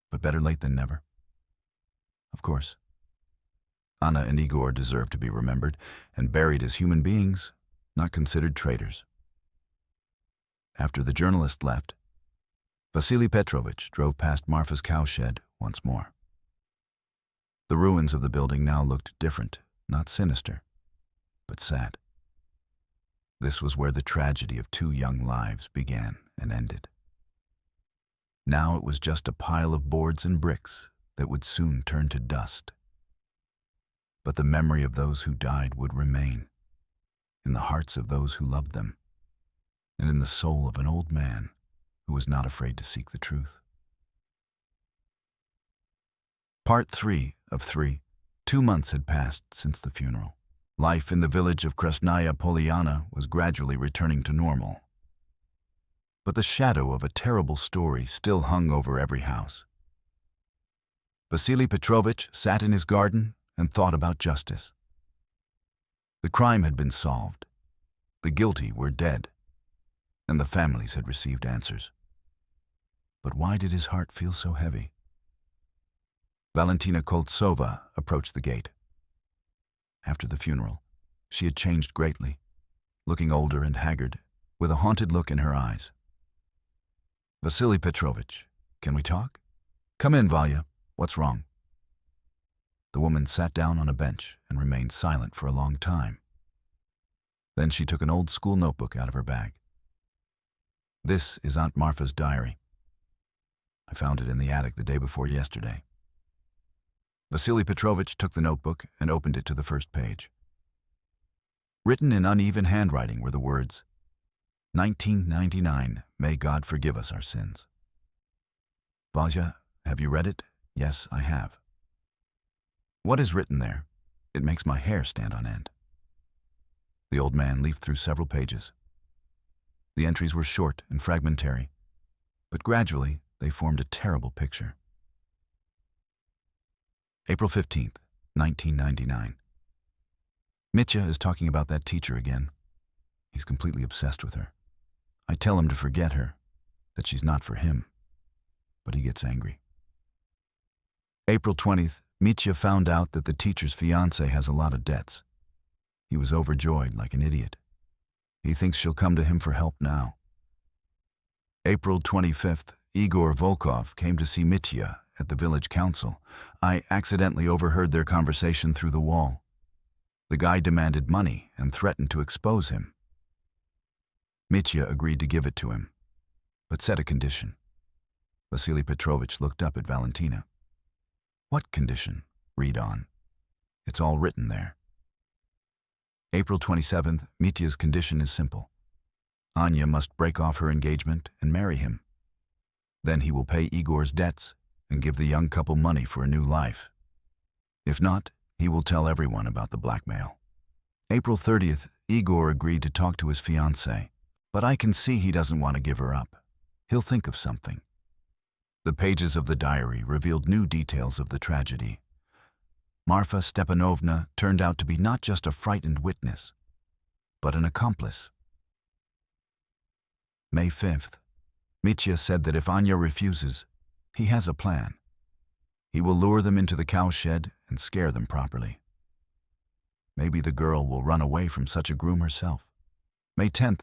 But better late than never. Of course. Anna and Igor deserve to be remembered and buried as human beings, not considered traitors." After the journalist left, Vasily Petrovich drove past Marfa's cowshed once more. The ruins of the building now looked different, not sinister, but sad. This was where the tragedy of 2 young lives began and ended. Now it was just a pile of boards and bricks that would soon turn to dust. But the memory of those who died would remain, in the hearts of those who loved them, and in the soul of an old man who was not afraid to seek the truth. Part 3 of 3. 2 months had passed since the funeral. Life in the village of Krasnaya Polyana was gradually returning to normal. But the shadow of a terrible story still hung over every house. Vasily Petrovich sat in his garden and thought about justice. The crime had been solved, the guilty were dead, and the families had received answers. But why did his heart feel so heavy? Valentina Koltsova approached the gate. After the funeral, she had changed greatly, looking older and haggard, with a haunted look in her eyes. "Vasily Petrovich, can we talk?" "Come in, Valya. What's wrong?" The woman sat down on a bench and remained silent for a long time. Then she took an old school notebook out of her bag. "This is Aunt Marfa's diary. I found it in the attic the day before yesterday." Vasily Petrovich took the notebook and opened it to the first page. Written in uneven handwriting were the words, 1999, may God forgive us our sins. "Valya, have you read it?" "Yes, I have." "What is written there? It makes my hair stand on end." The old man leafed through several pages. The entries were short and fragmentary, but gradually they formed a terrible picture. April 15th, 1999. Mitya is talking about that teacher again. He's completely obsessed with her. I tell him to forget her, that she's not for him, but he gets angry. April 20th, Mitya found out that the teacher's fiancé has a lot of debts. He was overjoyed like an idiot. He thinks she'll come to him for help now. April 25th, Igor Volkov came to see Mitya at the village council. I accidentally overheard their conversation through the wall. The guy demanded money and threatened to expose him. Mitya agreed to give it to him, but set a condition. Vasily Petrovich looked up at Valentina. "What condition?" "Read on. It's all written there." April 27th, Mitya's condition is simple. Anya must break off her engagement and marry him. Then he will pay Igor's debts and give the young couple money for a new life. If not, he will tell everyone about the blackmail. April 30th, Igor agreed to talk to his fiancée, but I can see he doesn't want to give her up. He'll think of something. The pages of the diary revealed new details of the tragedy. Marfa Stepanovna turned out to be not just a frightened witness, but an accomplice. May 5th. Mitya said that if Anya refuses, he has a plan. He will lure them into the cowshed and scare them properly. Maybe the girl will run away from such a groom herself. May 10th.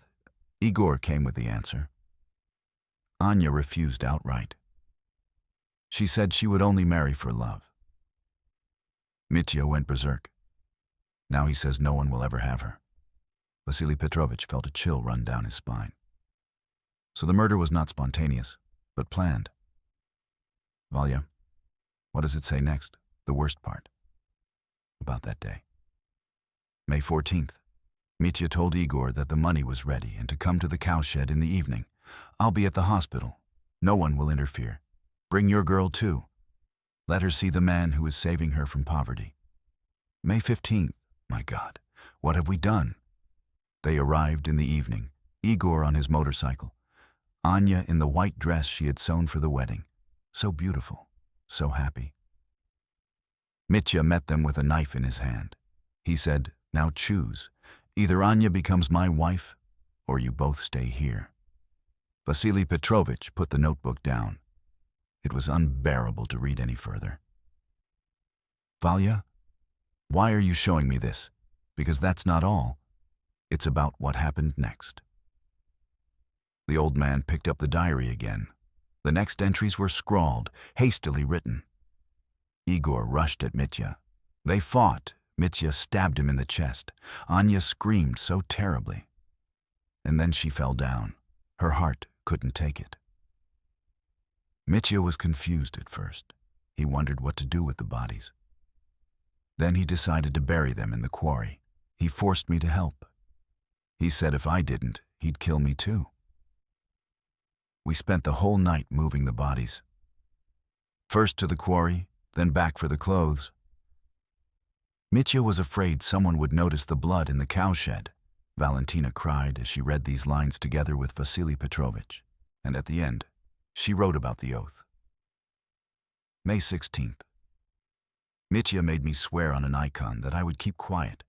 Igor came with the answer. Anya refused outright. She said she would only marry for love. Mitya went berserk. Now he says no one will ever have her. Vasily Petrovich felt a chill run down his spine. So the murder was not spontaneous, but planned. Valya, what does it say next? The worst part about that day. May 14th. Mitya told Igor that the money was ready and to come to the cowshed in the evening. I'll be at the hospital. No one will interfere. Bring your girl too. Let her see the man who is saving her from poverty. May 15th. My God, what have we done? They arrived in the evening, Igor on his motorcycle, Anya in the white dress she had sewn for the wedding. So beautiful, so happy. Mitya met them with a knife in his hand. He said, now choose. Either Anya becomes my wife, or you both stay here. Vasily Petrovich put the notebook down. It was unbearable to read any further. Valya, why are you showing me this? Because that's not all. It's about what happened next. The old man picked up the diary again. The next entries were scrawled, hastily written. Igor rushed at Mitya. They fought. Mitya stabbed him in the chest. Anya screamed so terribly. And then she fell down. Her heart couldn't take it. Mitya was confused at first. He wondered what to do with the bodies. Then he decided to bury them in the quarry. He forced me to help. He said if I didn't, he'd kill me too. We spent the whole night moving the bodies. First to the quarry, then back for the clothes. Mitya was afraid someone would notice the blood in the cowshed. Valentina cried as she read these lines together with Vasily Petrovich. And at the end, she wrote about the oath. May 16th. Mitya made me swear on an icon that I would keep quiet.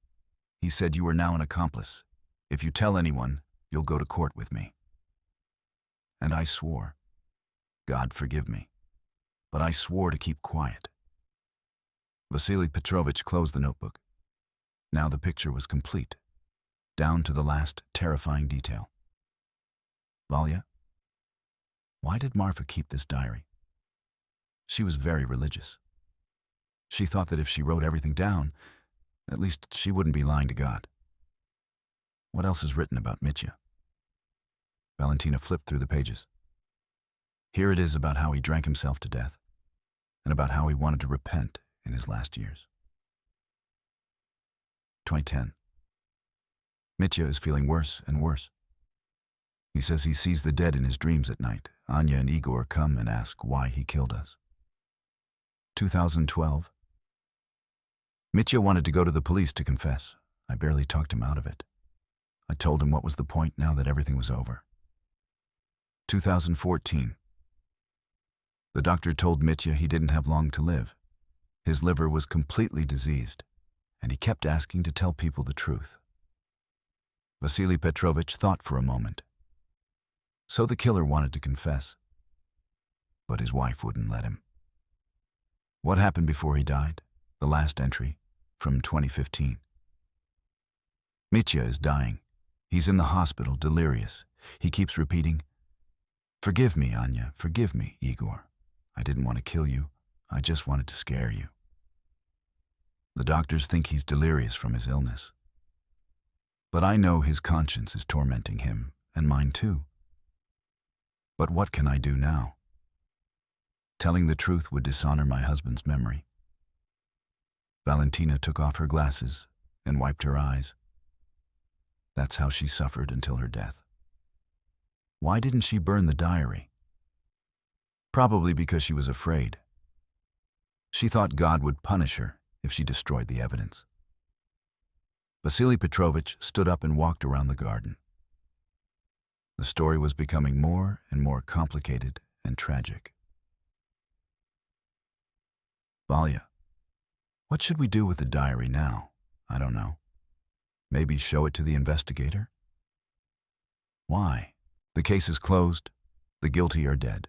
He said, you are now an accomplice. If you tell anyone, you'll go to court with me. And I swore. God forgive me. But I swore to keep quiet. Vasily Petrovich closed the notebook. Now the picture was complete, down to the last terrifying detail. Valya, why did Marfa keep this diary? She was very religious. She thought that if she wrote everything down, at least she wouldn't be lying to God. What else is written about Mitya? Valentina flipped through the pages. Here it is about how he drank himself to death, and about how he wanted to repent in his last years. 2010. Mitya is feeling worse and worse. He says he sees the dead in his dreams at night. Anya and Igor come and ask why he killed us. 2012. Mitya wanted to go to the police to confess. I barely talked him out of it. I told him what was the point now that everything was over. 2014. The doctor told Mitya he didn't have long to live. His liver was completely diseased, and he kept asking to tell people the truth. Vasily Petrovich thought for a moment. So the killer wanted to confess, but his wife wouldn't let him. What happened before he died? The last entry, from 2015. Mitya is dying. He's in the hospital, delirious. He keeps repeating, forgive me, Anya, forgive me, Igor. I didn't want to kill you. I just wanted to scare you. The doctors think he's delirious from his illness. But I know his conscience is tormenting him, and mine too. But what can I do now? Telling the truth would dishonor my husband's memory. Valentina took off her glasses and wiped her eyes. That's how she suffered until her death. Why didn't she burn the diary? Probably because she was afraid. She thought God would punish her if she destroyed the evidence. Vasily Petrovich stood up and walked around the garden. The story was becoming more and more complicated and tragic. Valya, what should we do with the diary now? I don't know. Maybe show it to the investigator? Why? The case is closed. The guilty are dead.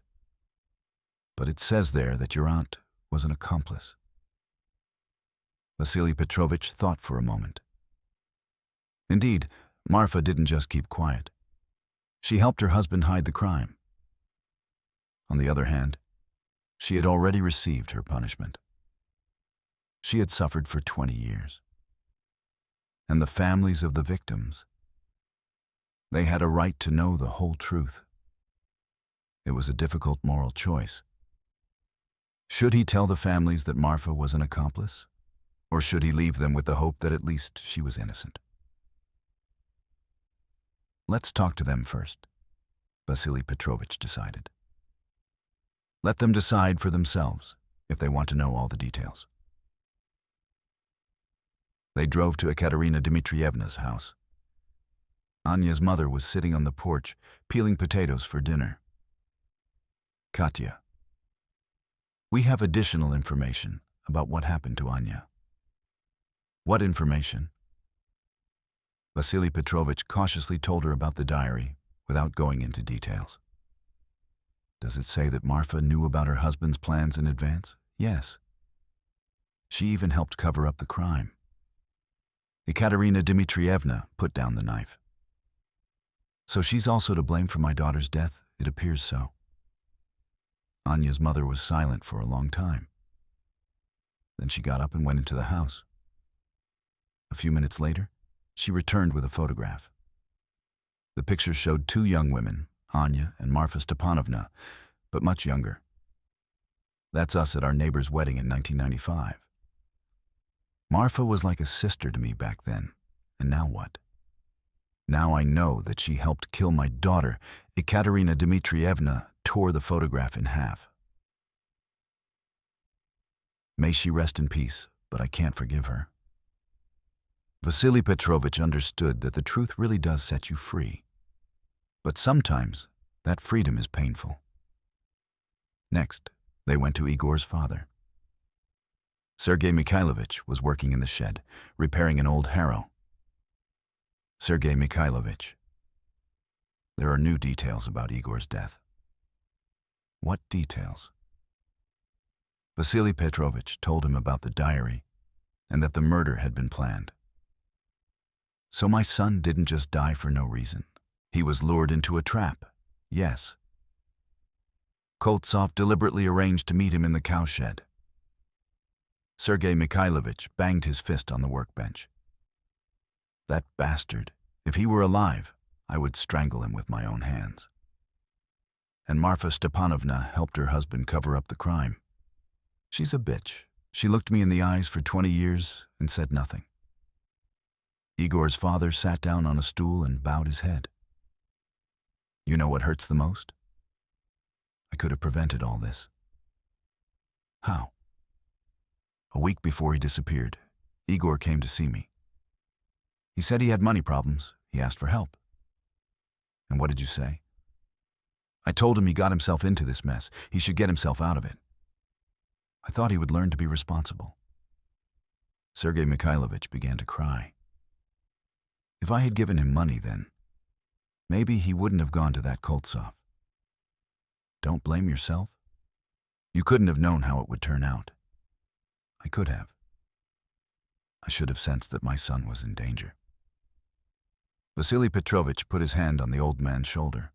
But it says there that your aunt was an accomplice. Vasily Petrovich thought for a moment. Indeed, Marfa didn't just keep quiet. She helped her husband hide the crime. On the other hand, she had already received her punishment. She had suffered for 20 years. And the families of the victims, they had a right to know the whole truth. It was a difficult moral choice. Should he tell the families that Marfa was an accomplice? Or should he leave them with the hope that at least she was innocent? Let's talk to them first, Vasily Petrovich decided. Let them decide for themselves if they want to know all the details. They drove to Ekaterina Dmitrievna's house. Anya's mother was sitting on the porch, peeling potatoes for dinner. Katya, we have additional information about what happened to Anya. What information? Vasily Petrovich cautiously told her about the diary, without going into details. Does it say that Marfa knew about her husband's plans in advance? Yes. She even helped cover up the crime. Ekaterina Dmitrievna put down the knife. So she's also to blame for my daughter's death? It appears so. Anya's mother was silent for a long time. Then she got up and went into the house. A few minutes later, she returned with a photograph. The picture showed two young women, Anya and Marfa Stepanovna, but much younger. That's us at our neighbor's wedding in 1995. Marfa was like a sister to me back then, and now what? Now I know that she helped kill my daughter. Ekaterina Dmitrievna tore the photograph in half. May she rest in peace, but I can't forgive her. Vasily Petrovich understood that the truth really does set you free. But sometimes, that freedom is painful. Next, they went to Igor's father. Sergei Mikhailovich was working in the shed, repairing an old harrow. Sergei Mikhailovich. There are new details about Igor's death. What details? Vasily Petrovich told him about the diary and that the murder had been planned. So my son didn't just die for no reason. He was lured into a trap, yes. Koltsov deliberately arranged to meet him in the cowshed. Sergei Mikhailovich banged his fist on the workbench. That bastard, if he were alive, I would strangle him with my own hands. And Marfa Stepanovna helped her husband cover up the crime. She's a bitch. She looked me in the eyes for 20 years and said nothing. Igor's father sat down on a stool and bowed his head. You know what hurts the most? I could have prevented all this. How? A week before he disappeared, Igor came to see me. He said he had money problems. He asked for help. And what did you say? I told him he got himself into this mess. He should get himself out of it. I thought he would learn to be responsible. Sergei Mikhailovich began to cry. If I had given him money then, maybe he wouldn't have gone to that Koltsov. Don't blame yourself. You couldn't have known how it would turn out. I could have. I should have sensed that my son was in danger. Vasily Petrovich put his hand on the old man's shoulder.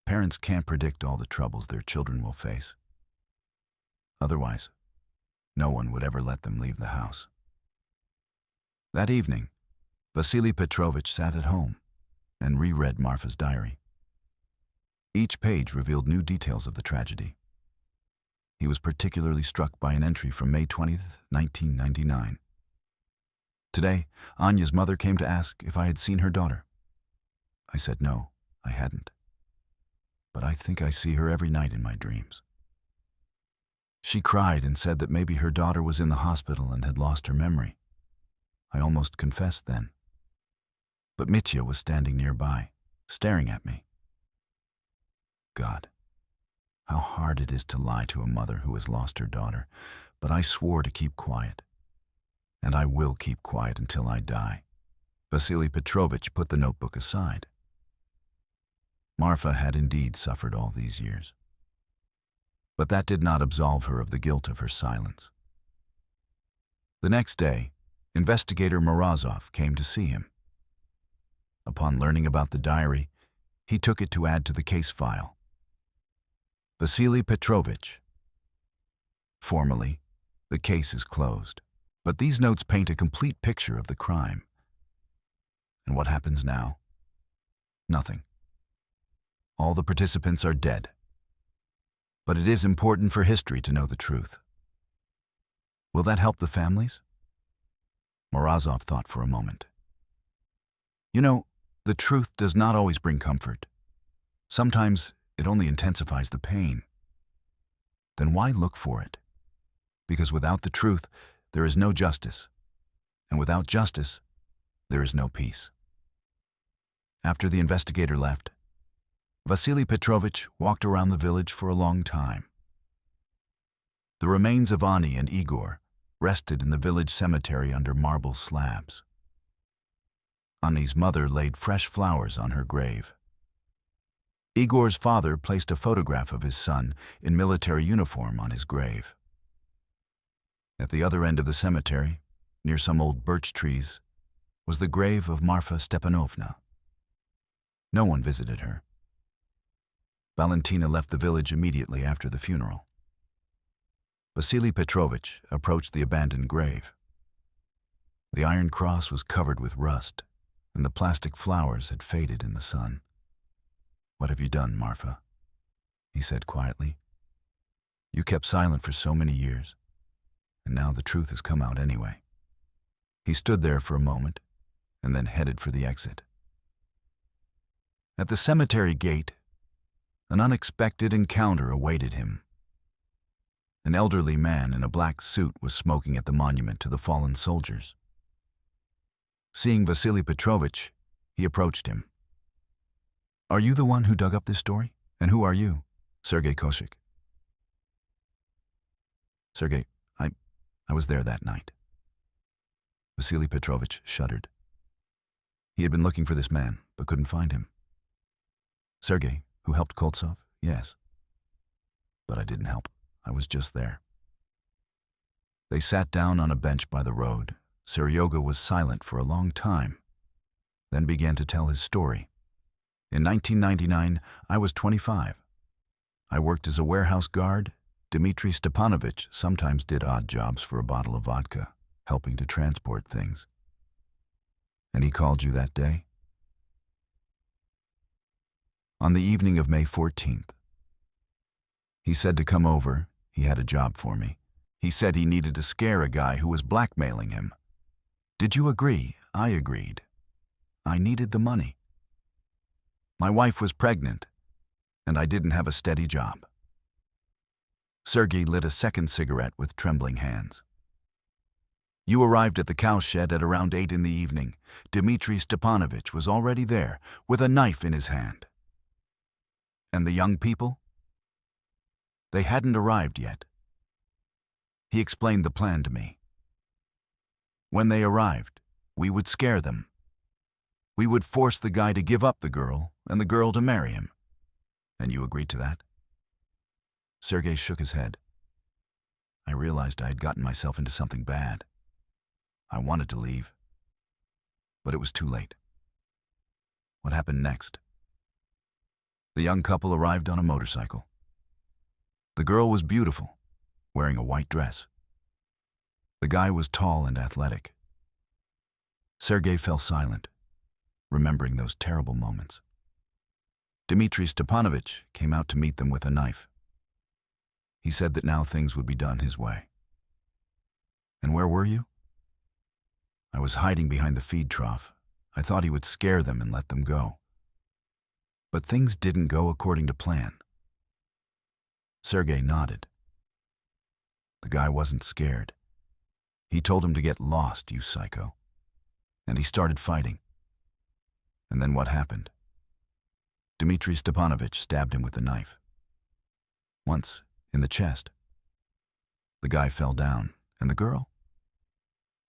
Parents can't predict all the troubles their children will face. Otherwise, no one would ever let them leave the house. That evening, Vasily Petrovich sat at home and reread Marfa's diary. Each page revealed new details of the tragedy. He was particularly struck by an entry from May 20th, 1999. Today, Anya's mother came to ask if I had seen her daughter. I said no, I hadn't. But I think I see her every night in my dreams. She cried and said that maybe her daughter was in the hospital and had lost her memory. I almost confessed then. But Mitya was standing nearby, staring at me. God, how hard it is to lie to a mother who has lost her daughter, but I swore to keep quiet. And I will keep quiet until I die. Vasily Petrovich put the notebook aside. Marfa had indeed suffered all these years. But that did not absolve her of the guilt of her silence. The next day, investigator Morozov came to see him. Upon learning about the diary, he took it to add to the case file. Vasily Petrovich. Formally, the case is closed. But these notes paint a complete picture of the crime. And what happens now? Nothing. All the participants are dead. But it is important for history to know the truth. Will that help the families? Morozov thought for a moment. You know, the truth does not always bring comfort. Sometimes it only intensifies the pain. Then why look for it? Because without the truth, there is no justice. And without justice, there is no peace. After the investigator left, Vasily Petrovich walked around the village for a long time. The remains of Ani and Igor rested in the village cemetery under marble slabs. Ani's mother laid fresh flowers on her grave. Igor's father placed a photograph of his son in military uniform on his grave. At the other end of the cemetery, near some old birch trees, was the grave of Marfa Stepanovna. No one visited her. Valentina left the village immediately after the funeral. Vasily Petrovich approached the abandoned grave. The iron cross was covered with rust, and the plastic flowers had faded in the sun. "What have you done, Marfa?" he said quietly. "You kept silent for so many years, and now the truth has come out anyway." He stood there for a moment, and then headed for the exit. At the cemetery gate, an unexpected encounter awaited him. An elderly man in a black suit was smoking at the monument to the fallen soldiers. Seeing Vasily Petrovich, he approached him. "Are you the one who dug up this story? And who are you?" "Sergei Koshik." "Sergei, I was there that night." Vasily Petrovich shuddered. He had been looking for this man, but couldn't find him. "Sergei, who helped Koltsov?" "Yes. But I didn't help. I was just there." They sat down on a bench by the road. Seryoga was silent for a long time, then began to tell his story. "In 1999, I was 25. I worked as a warehouse guard. Dmitry Stepanovich sometimes did odd jobs for a bottle of vodka, helping to transport things." "And he called you that day?" "On the evening of May 14th. He said to come over. He had a job for me. He said he needed to scare a guy who was blackmailing him. Did you agree? I agreed. I needed the money. My wife was pregnant, and I didn't have a steady job." Sergei lit a second cigarette with trembling hands. "You arrived at the cowshed at around 8 in the evening. Dmitry Stepanovich was already there, with a knife in his hand. And the young people? They hadn't arrived yet. He explained the plan to me. When they arrived, we would scare them. We would force the guy to give up the girl and the girl to marry him. And you agreed to that?" Sergei shook his head. I realized I had gotten myself into something bad. I wanted to leave, but it was too late. What happened next? The young couple arrived on a motorcycle. The girl was beautiful, wearing a white dress. The guy was tall and athletic. Sergei fell silent, remembering those terrible moments. Dmitry Stepanovich came out to meet them with a knife. He said that now things would be done his way. "And where were you?" "I was hiding behind the feed trough. I thought he would scare them and let them go. But things didn't go according to plan." Sergei nodded. "The guy wasn't scared. He told him to get lost, you psycho. And he started fighting. And then what happened? Dmitry Stepanovich stabbed him with a knife. Once, in the chest. The guy fell down, and the girl?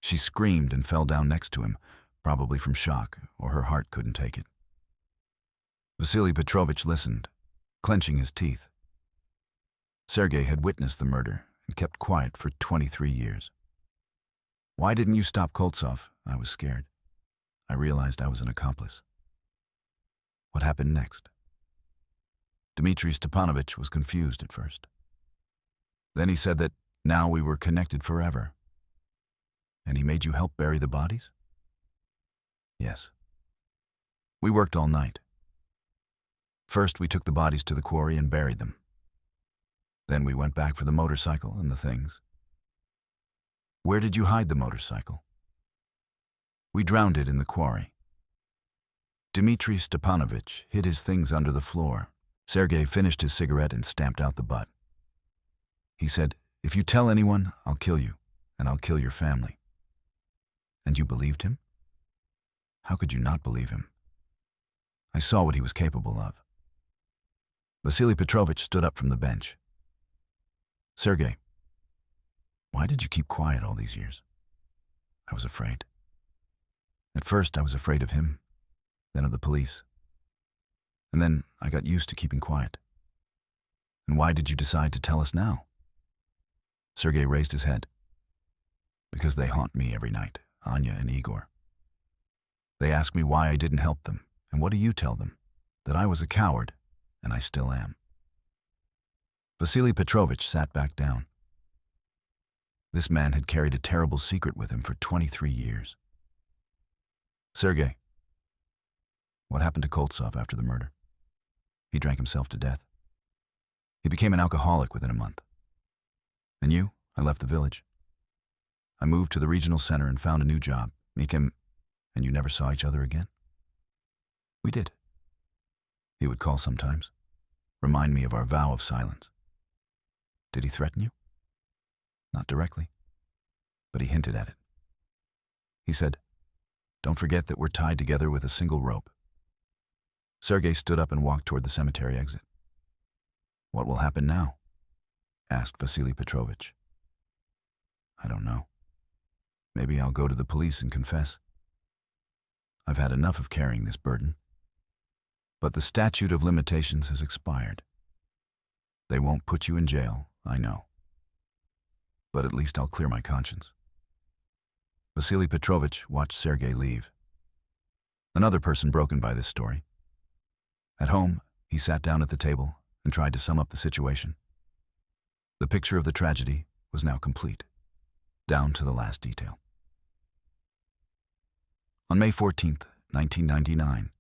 She screamed and fell down next to him, probably from shock, or her heart couldn't take it. Vasily Petrovich listened, clenching his teeth. Sergei had witnessed the murder and kept quiet for 23 years. Why didn't you stop Koltsov? I was scared. I realized I was an accomplice. What happened next? Dmitry Stepanovich was confused at first. Then he said that now we were connected forever. And he made you help bury the bodies? Yes. We worked all night. First, we took the bodies to the quarry and buried them. Then we went back for the motorcycle and the things. Where did you hide the motorcycle? We drowned it in the quarry. Dmitry Stepanovich hid his things under the floor. Sergei finished his cigarette and stamped out the butt. He said, "If you tell anyone, I'll kill you, and I'll kill your family." And you believed him? How could you not believe him? I saw what he was capable of. Vasily Petrovich stood up from the bench. Sergei, why did you keep quiet all these years? I was afraid. At first, I was afraid of him, then of the police. And then I got used to keeping quiet. And why did you decide to tell us now? Sergei raised his head. Because they haunt me every night, Anya and Igor. They ask me why I didn't help them, and what do you tell them? That I was a coward, and I still am. Vasily Petrovich sat back down. This man had carried a terrible secret with him for 23 years. Sergei, what happened to Koltsov after the murder? He drank himself to death. He became an alcoholic within a month. And you? I left the village. I moved to the regional center and found a new job. Mikim, and you never saw each other again? We did. He would call sometimes, remind me of our vow of silence. Did he threaten you? Not directly, but he hinted at it. He said, "Don't forget that we're tied together with a single rope." Sergei stood up and walked toward the cemetery exit. What will happen now? Asked Vasily Petrovich. I don't know. Maybe I'll go to the police and confess. I've had enough of carrying this burden. But the statute of limitations has expired. They won't put you in jail, I know. But at least I'll clear my conscience. Vasily Petrovich watched Sergei leave. Another person broken by this story. At home, he sat down at the table and tried to sum up the situation. The picture of the tragedy was now complete, down to the last detail. On May 14th, 1999,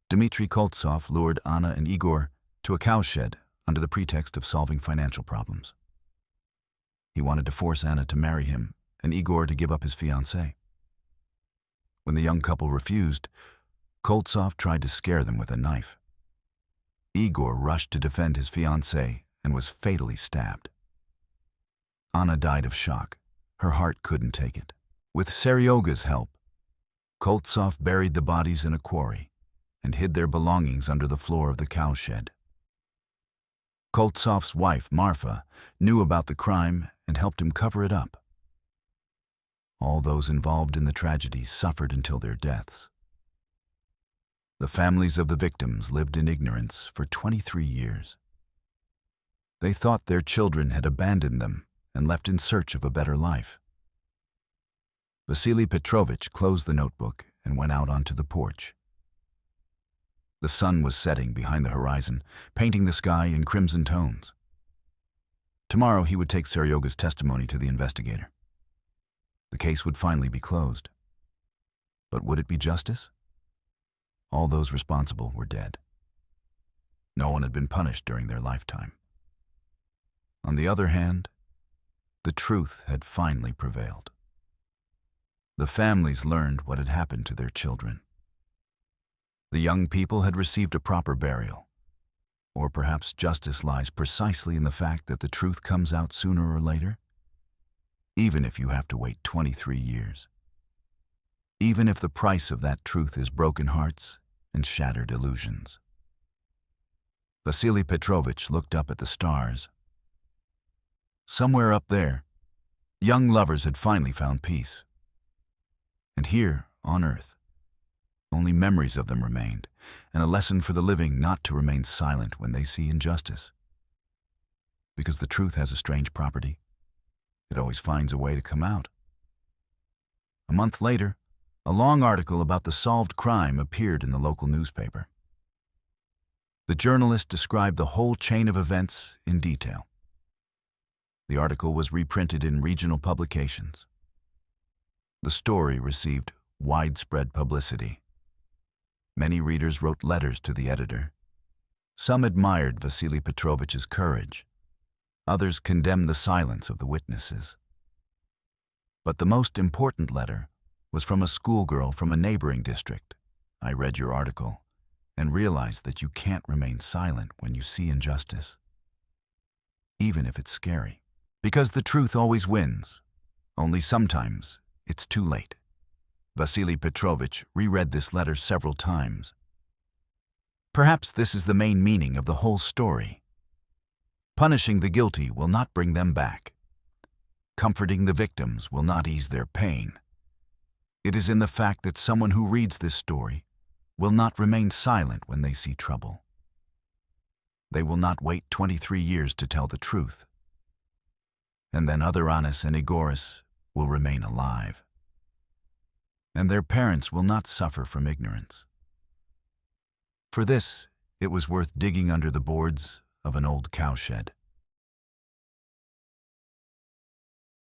Dmitry Koltsov lured Anna and Igor to a cowshed under the pretext of solving financial problems. He wanted to force Anna to marry him and Igor to give up his fiancée. When the young couple refused, Koltsov tried to scare them with a knife. Igor rushed to defend his fiancée and was fatally stabbed. Anna died of shock. Her heart couldn't take it. With Seryoga's help, Koltsov buried the bodies in a quarry and hid their belongings under the floor of the cowshed. Koltsov's wife, Marfa, knew about the crime and helped him cover it up. All those involved in the tragedy suffered until their deaths. The families of the victims lived in ignorance for 23 years. They thought their children had abandoned them and left in search of a better life. Vasily Petrovich closed the notebook and went out onto the porch. The sun was setting behind the horizon, painting the sky in crimson tones. Tomorrow he would take Seryoga's testimony to the investigator. The case would finally be closed. But would it be justice? All those responsible were dead. No one had been punished during their lifetime. On the other hand, the truth had finally prevailed. The families learned what had happened to their children. The young people had received a proper burial. Or perhaps justice lies precisely in the fact that the truth comes out sooner or later, even if you have to wait 23 years. Even if the price of that truth is broken hearts and shattered illusions. Vasily Petrovich looked up at the stars. Somewhere up there, young lovers had finally found peace. And here, on Earth, Only memories of them remained, and a lesson for the living not to remain silent when they see injustice. Because the truth has a strange property. It always finds a way to come out. A month later, a long article about the solved crime appeared in the local newspaper. The journalist described the whole chain of events in detail. The article was reprinted in regional publications. The story received widespread publicity. Many readers wrote letters to the editor. Some admired Vasily Petrovich's courage. Others condemned the silence of the witnesses. But the most important letter was from a schoolgirl from a neighboring district. I read your article and realized that you can't remain silent when you see injustice, even if it's scary. Because the truth always wins. Only sometimes it's too late. Vasily Petrovich reread this letter several times. Perhaps this is the main meaning of the whole story. Punishing the guilty will not bring them back. Comforting the victims will not ease their pain. It is in the fact that someone who reads this story will not remain silent when they see trouble. They will not wait 23 years to tell the truth. And then other Anis and Igoris will remain alive. And their parents will not suffer from ignorance. For this, it was worth digging under the boards of an old cowshed.